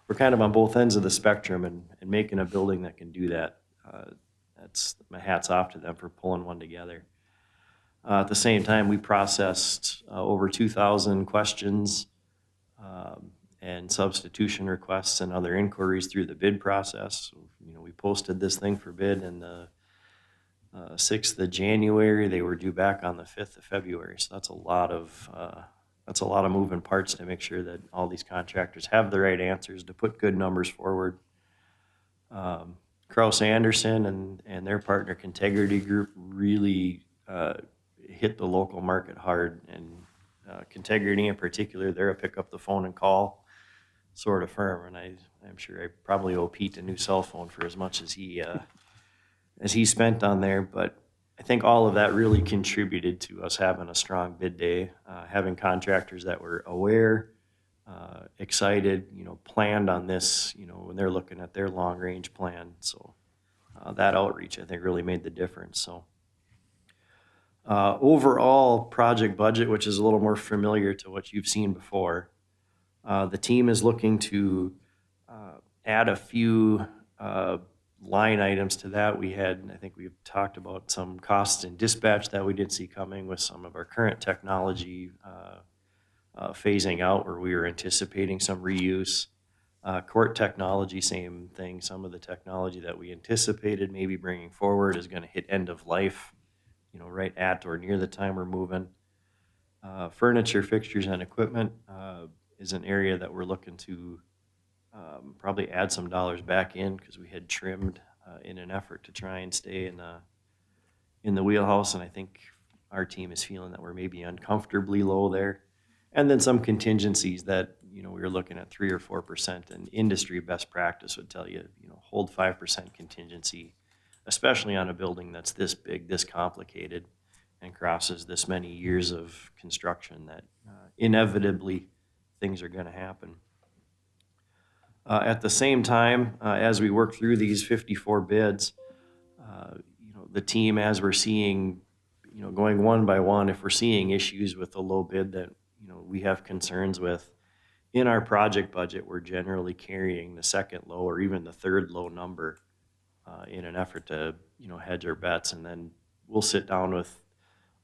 we're kind of on both ends of the spectrum, and making a building that can do that. That's my hat's off to them for pulling one together. At the same time, we processed over 2,000 questions and substitution requests and other inquiries through the bid process. We posted this thing for bid in the 6th of January. They were due back on the 5th of February. So that's a lot of moving parts to make sure that all these contractors have the right answers to put good numbers forward. Kraus Anderson and their partner Contegrity Group really hit the local market hard, and Contegrity in particular, they're a pick up the phone and call sort of firm, and I'm sure I probably owe Pete a new cell phone for as much as he spent on there. But I think all of that really contributed to us having a strong bid day, having contractors that were aware, excited, planned on this, when they're looking at their long range plan. So that outreach, I think, really made the difference. So overall project budget, which is a little more familiar to what you've seen before, the team is looking to add a few line items to that. I think we've talked about some costs in dispatch that we did see coming with some of our current technology phasing out, where we were anticipating some reuse. Court technology, same thing. Some of the technology that we anticipated maybe bringing forward is going to hit end of life, right at or near the time we're moving. Furniture, fixtures, and equipment. is an area that we're looking to probably add some dollars back in, because we had trimmed in an effort to try and stay in the wheelhouse, and I think our team is feeling that we're maybe uncomfortably low there. And then some contingencies that, we were looking at 3 or 4%, and industry best practice would tell you, hold 5% contingency, especially on a building that's this big, this complicated, and crosses this many years of construction, that inevitably things are going to happen. At the same time, as we work through these 54 bids, the team, as we're seeing, going one by one, if we're seeing issues with the low bid that, we have concerns with, in our project budget, we're generally carrying the second low or even the third low number in an effort to, hedge our bets. And then we'll sit down with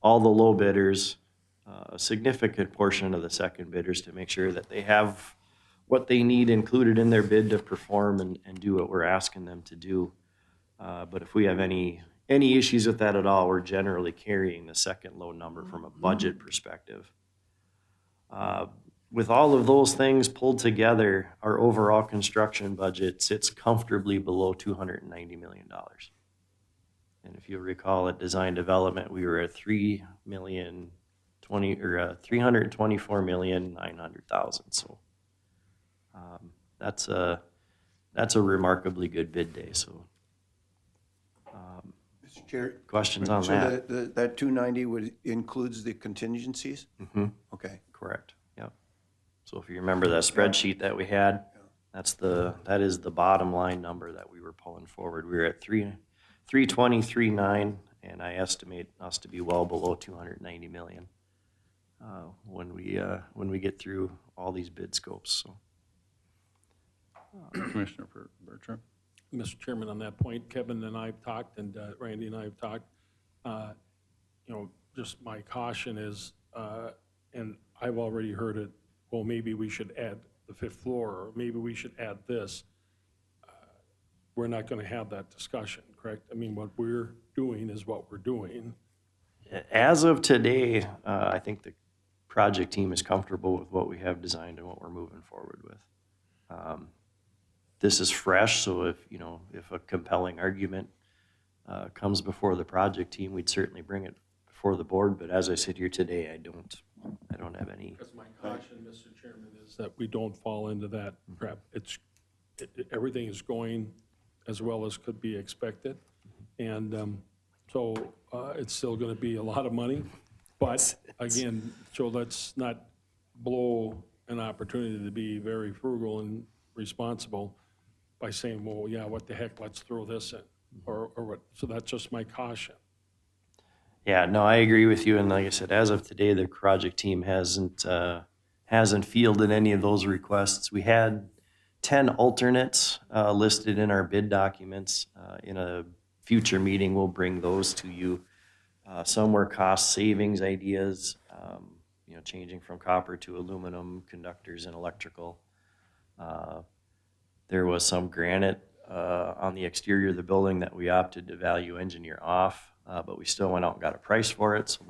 all the low bidders, a significant portion of the second bidders, to make sure that they have what they need included in their bid to perform and do what we're asking them to do. But if we have any issues with that at all, we're generally carrying the second low number from a budget perspective. With all of those things pulled together, our overall construction budget sits comfortably below $290 million. And if you recall, at design development, we were at $324,900,000. So that's a remarkably good bid day. So Mr. Chair? Questions on so that? That 290 includes the contingencies? Mm-hmm. Okay. Correct. Yep. So if you remember that spreadsheet that we had, that is the bottom line number that we were pulling forward. We were at 320.39, and I estimate us to be well below 290 million when we get through all these bid scopes. So. Commissioner Bertram? Mr. Chairman, on that point, Kevin and I have talked, and Randy and I have talked. Just my caution is, and I've already heard it, well, maybe we should add the fifth floor, or maybe we should add this. We're not going to have that discussion, correct? I mean, what we're doing is what we're doing. As of today, I think the project team is comfortable with what we have designed and what we're moving forward with. This is fresh, so if a compelling argument comes before the project team, we'd certainly bring it before the board. But as I sit here today, I don't have any. Because my caution, Mr. Chairman, is that we don't fall into that trap. Everything is going as well as could be expected, and so it's still going to be a lot of money. But again, so let's not blow an opportunity to be very frugal and responsible by saying, well, yeah, what the heck, let's throw this in, or what. So that's just my caution. Yeah, no, I agree with you. And like I said, as of today, the project team hasn't fielded any of those requests. We had 10 alternates listed in our bid documents. In a future meeting, we'll bring those to you. Some were cost savings ideas, changing from copper to aluminum conductors and electrical. There was some granite on the exterior of the building that we opted to value engineer off. But we still went out and got a price for it. So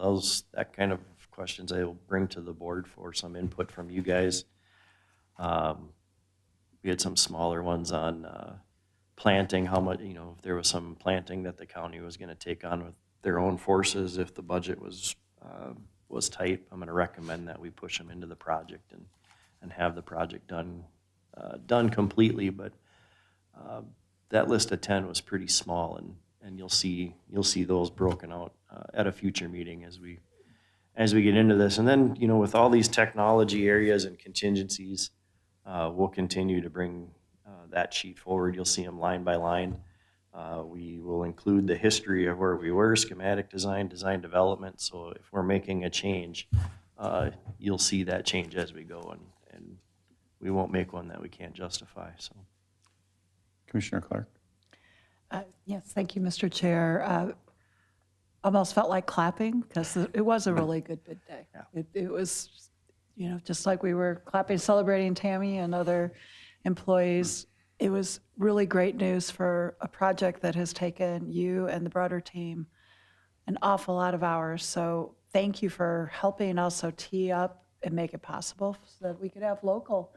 that kind of questions I will bring to the board for some input from you guys. We had some smaller ones on planting, how much, if there was some planting that the county was going to take on with their own forces if the budget was tight. I'm going to recommend that we push them into the project and have the project done completely. But that list of 10 was pretty small, and you'll see those broken out at a future meeting as we get into this. And then, with all these technology areas and contingencies, we'll continue to bring that sheet forward. You'll see them line by line. We will include the history of where we were, schematic design development. So if we're making a change, you'll see that change as we go, and we won't make one that we can't justify. So, Commissioner Clark? Yes, thank you, Mr. Chair. Almost felt like clapping because it was a really good bid day. Yeah. It was, just like we were clapping, celebrating Tammy and other employees. It was really great news for a project that has taken you and the broader team an awful lot of hours. So thank you for helping also tee up and make it possible so that we could have local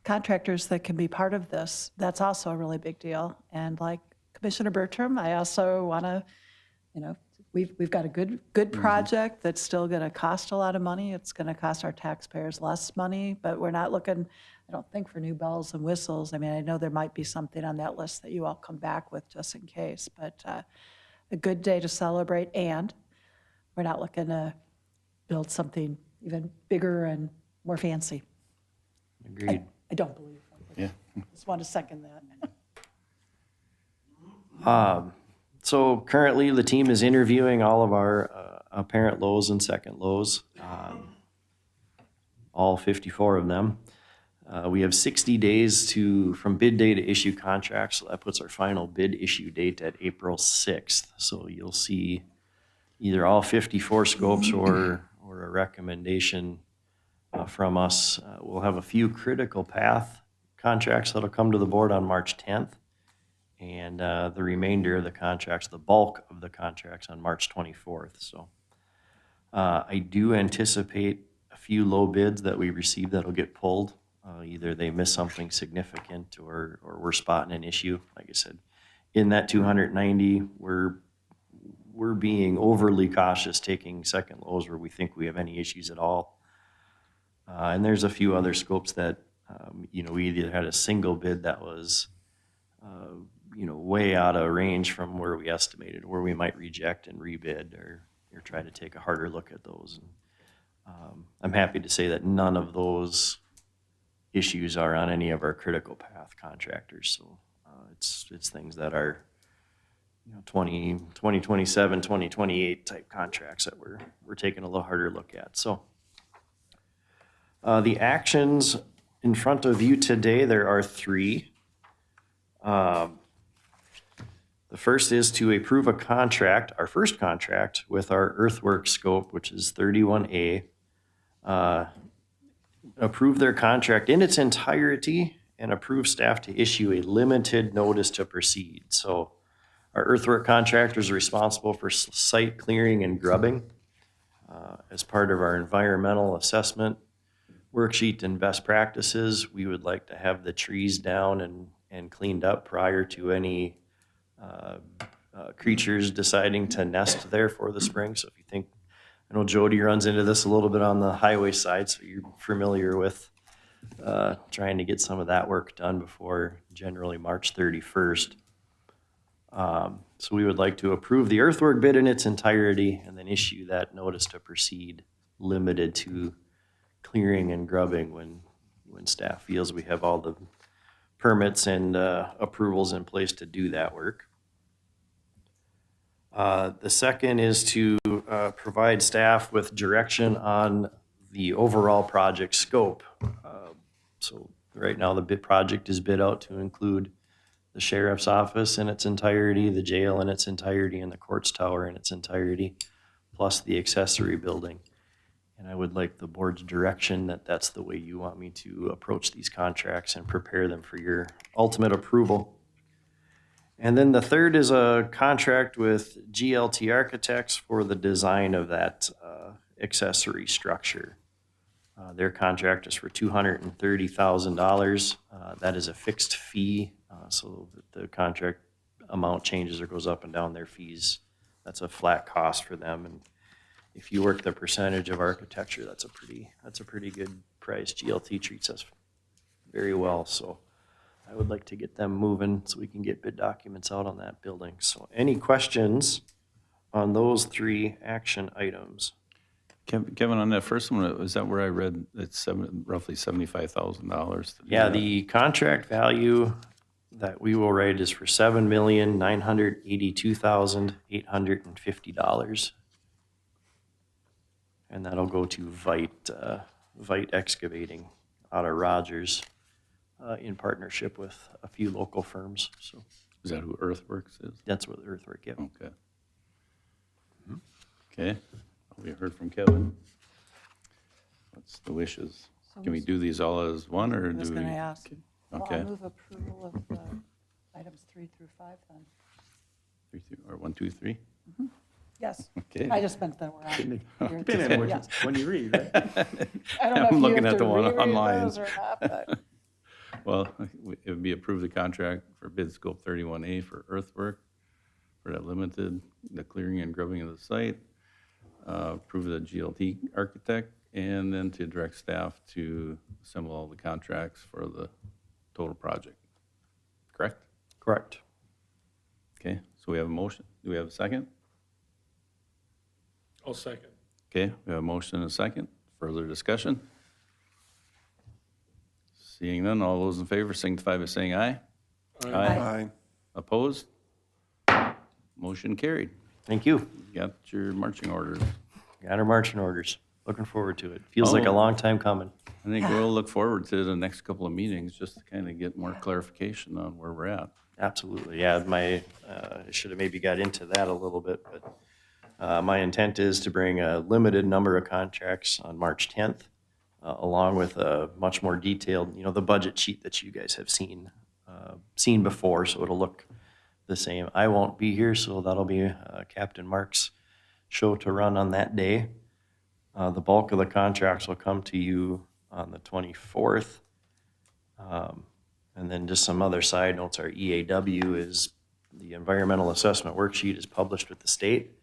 contractors that can be part of this. That's also a really big deal. And like Commissioner Bertram, I also want to, we've got a good project that's still going to cost a lot of money. It's going to cost our taxpayers less money, but we're not looking, I don't think, for new bells and whistles. I mean, I know there might be something on that list that you all come back with just in case, but a good day to celebrate, and we're not looking to build something even bigger and more fancy. Agreed. I don't believe that. Yeah. Just want to second that. So currently, the team is interviewing all of our apparent lows and second lows, all 54 of them. We have 60 days from bid day to issue contracts, so that puts our final bid issue date at April 6th. So you'll see either all 54 scopes or a recommendation from us. We'll have a few critical path contracts that'll come to the board on March 10th, and the remainder of the contracts, the bulk of the contracts, on March 24th. So I do anticipate a few low bids that we receive that'll get pulled. Either they miss something significant or we're spotting an issue. Like I said, in that 290, we're being overly cautious taking second lows where we think we have any issues at all. And there's a few other scopes that, we either had a single bid that was, way out of range from where we estimated, where we might reject and rebid or try to take a harder look at those. And, I'm happy to say that none of those issues are on any of our critical path contractors. So it's things that are 2027, 2028 type contracts that we're taking a little harder look at. So the actions in front of you today, there are 3. The first is to approve a contract, our first contract with our earthwork scope, which is 31A. Approve their contract in its entirety and approve staff to issue a limited notice to proceed. So our earthwork contractor is responsible for site clearing and grubbing as part of our environmental assessment worksheet and best practices. We would like to have the trees down and cleaned up prior to any creatures deciding to nest there for the spring. So if you think, I know Jody runs into this a little bit on the highway side, so you're familiar with trying to get some of that work done before generally March 31st. So we would like to approve the earthwork bid in its entirety and then issue that notice to proceed limited to clearing and grubbing when staff feels we have all the permits and approvals in place to do that work. The second is to provide staff with direction on the overall project scope. So right now the bid project is bid out to include the sheriff's office in its entirety, the jail in its entirety, and the courts tower in its entirety, plus the accessory building. And I would like the board's direction that that's the way you want me to approach these contracts and prepare them for your ultimate approval. And then the third is a contract with GLT Architects for the design of that accessory structure. Their contract is for $230,000. That is a fixed fee, so the contract amount changes or goes up and down their fees. That's a flat cost for them. And if you work the percentage of architecture, that's a pretty good price. GLT treats us very well, so I would like to get them moving so we can get bid documents out on that building. So any questions on those 3 action items? Kevin, on that first one, is that where I read it's roughly $75,000? Yeah, the contract value that we will write is for $7,982,850. And that'll go to Vite Excavating out of Rogers in partnership with a few local firms. So Is that who Earthworks is? that's what Earthwork, yeah. Okay. Okay, we heard from Kevin. What's the wishes? Can we do these all as one, or I was do going we? to ask. Well, Okay. I'll move approval of items 3 through 5 then. 3 through, or 1, 2, 3? Yes. Okay. I just meant that we're on. Depending on Yes. when you read, right? I don't know if I'm you looking have at to the one reread online. those or not, but Well, it would be approve the contract for bid scope 31A for earthwork for that limited, the clearing and grubbing of the site, approve the GLT architect, and then to direct staff to assemble all the contracts for the total project. Correct? Correct. Okay, so we have a motion. Do we have a second? I'll second. Okay, we have a motion and a second. Further discussion? Seeing none, all those in favor signify by saying aye. Aye. Opposed? Motion carried. Thank you. You got your marching orders. Got our marching orders. Looking forward to it. Feels like a Oh. long time coming. I think we'll look forward to the next couple of meetings just to kind of get more clarification on where we're at. Absolutely, yeah, I should have maybe got into that a little bit, but my intent is to bring a limited number of contracts on March 10th, along with a much more detailed, the budget sheet that you guys have seen before, so it'll look the same. I won't be here, so that'll be Captain Mark's show to run on that day. The bulk of the contracts will come to you on the 24th. And then just some other side notes, our EAW is, the environmental assessment worksheet is published with the state.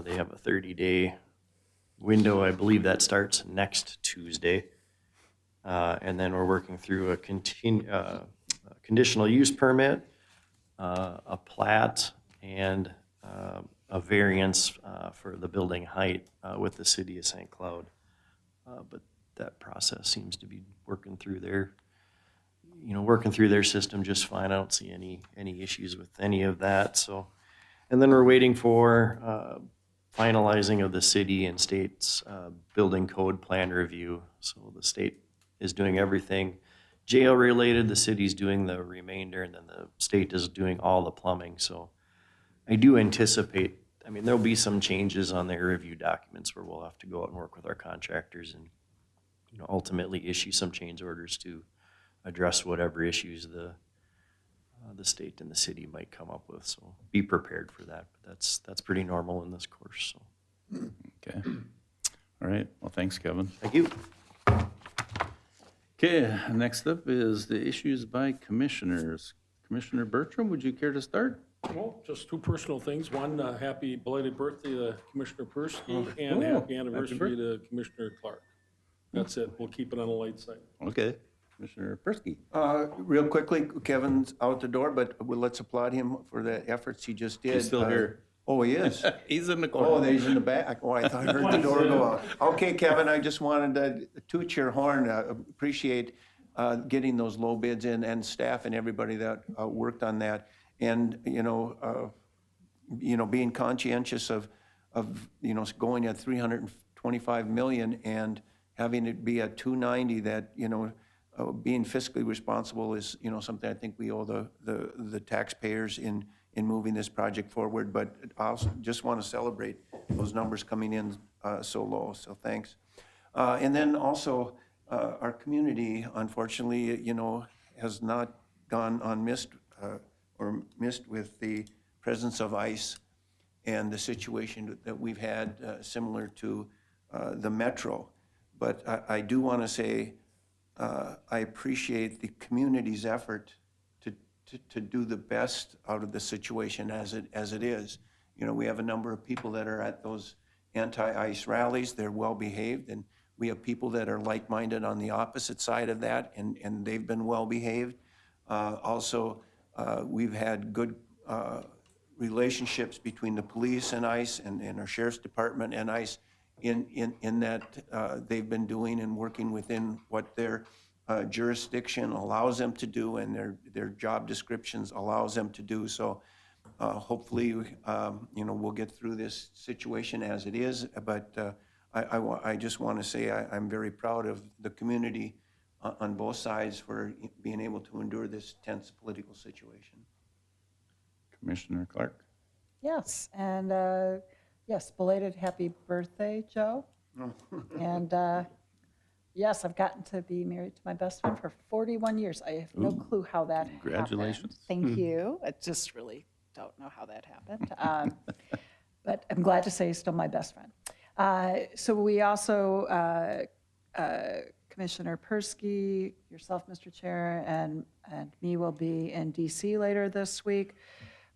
They have a 30-day window, I believe that starts next Tuesday. And then we're working through a conditional use permit, a plat, and a variance for the building height with the city of St. Cloud. But that process seems to be working through their system just fine. I don't see any issues with any of that, so. And then we're waiting for finalizing of the city and state's building code plan review. So the state is doing everything jail related, the city's doing the remainder, and then the state is doing all the plumbing. So I do anticipate, there'll be some changes on their review documents where we'll have to go out and work with our contractors and, ultimately issue some change orders to address whatever issues the state and the city might come up with. So be prepared for that. But that's pretty normal in this course. So Okay. All right. Well, thanks, Kevin. thank you. Okay, next up is the issues by commissioners. Commissioner Bertram, would you care to start? Well, just two personal things. One, happy belated birthday to Commissioner Persky, and happy anniversary to Commissioner Clark. That's it. We'll keep it on the light side. Okay. Commissioner Persky. Real quickly, Kevin's out the door, but let's applaud him for the efforts he just did. He's still here. Oh, he is? He's in the Oh, corner. he's in the back. Oh, I thought I heard the door go out. Okay, Kevin, I just wanted to toot your horn. Appreciate getting those low bids in, and staff and everybody that worked on that. And, being conscientious of going at 325 million and having it be at 290, that, being fiscally responsible is, something I think we owe the taxpayers in moving this project forward. But I also just want to celebrate those numbers coming in so low, so thanks. And then also, our community, unfortunately, has not gone unmissed or missed with the presence of ICE and the situation that we've had similar to the Metro. But I do want to say I appreciate the community's effort to do the best out of the situation as it is. We have a number of people that are at those anti-ICE rallies. They're well behaved, and we have people that are like-minded on the opposite side of that, and they've been well behaved. Also, we've had good relationships between the police and ICE and our sheriff's department and ICE in that they've been doing and working within what their jurisdiction allows them to do and their job descriptions allows them to do. So hopefully, we'll get through this situation as it is. But I just want to say I'm very proud of the community on both sides for being able to endure this tense political situation. Commissioner Clark. yes, and yes, belated happy birthday, Joe. And yes, I've gotten to be married to my best friend for 41 years. I have no clue how that Congratulations. happened. Thank you. I just really don't know how that happened. but I'm glad to say he's still my best friend. So we also, Commissioner Persky, yourself, Mr. Chair, and me will be in DC later this week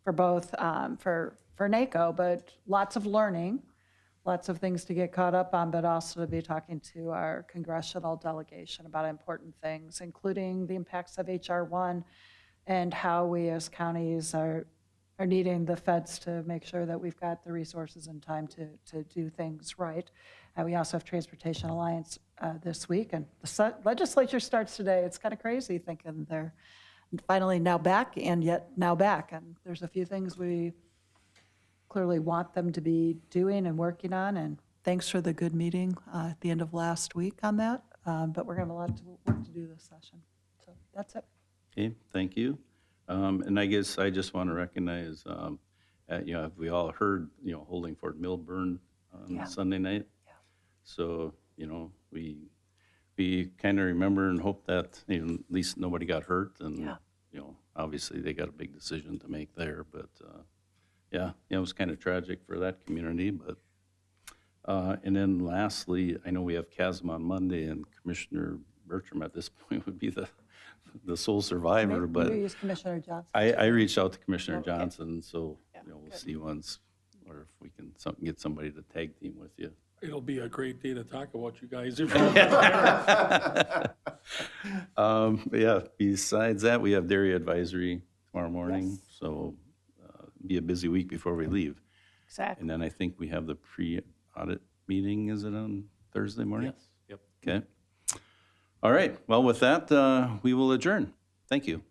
for both, for NACO, but lots of learning, lots of things to get caught up on, but also to be talking to our congressional delegation about important things, including the impacts of HR1 and how we as counties are needing the feds to make sure that we've got the resources and time to do things right. We also have Transportation Alliance this week, and the legislature starts today. It's kind of crazy thinking they're finally now back and yet now back. And there's a few things we clearly want them to be doing and working on. And thanks for the good meeting at the end of last week on that. But we're going to have a lot of work to do this session. So that's it. Okay, thank you. And I guess I just want to recognize, we all heard, Holding Fort Mill burned on Sunday night. Yeah. So, we kind of remember and hope that at least nobody got hurt. And, obviously they got a big decision to make there. But, it was kind of tragic for that community. But, and then lastly, I know we have CASM on Monday, and Commissioner Bertram at this point would be the sole survivor, but Maybe use Commissioner Johnson. I reached out to Commissioner Okay. Johnson, so we'll good. see once, or if we can get somebody to tag team with you. It'll be a great day to talk about you guys. But yeah, besides that, we have dairy advisory tomorrow morning, Yes. so be a busy week before we leave. Exactly. And then I think we have the pre-audit meeting, is it on Thursday morning? Yes, yep. Okay. All right, well, with that, we will adjourn. Thank you.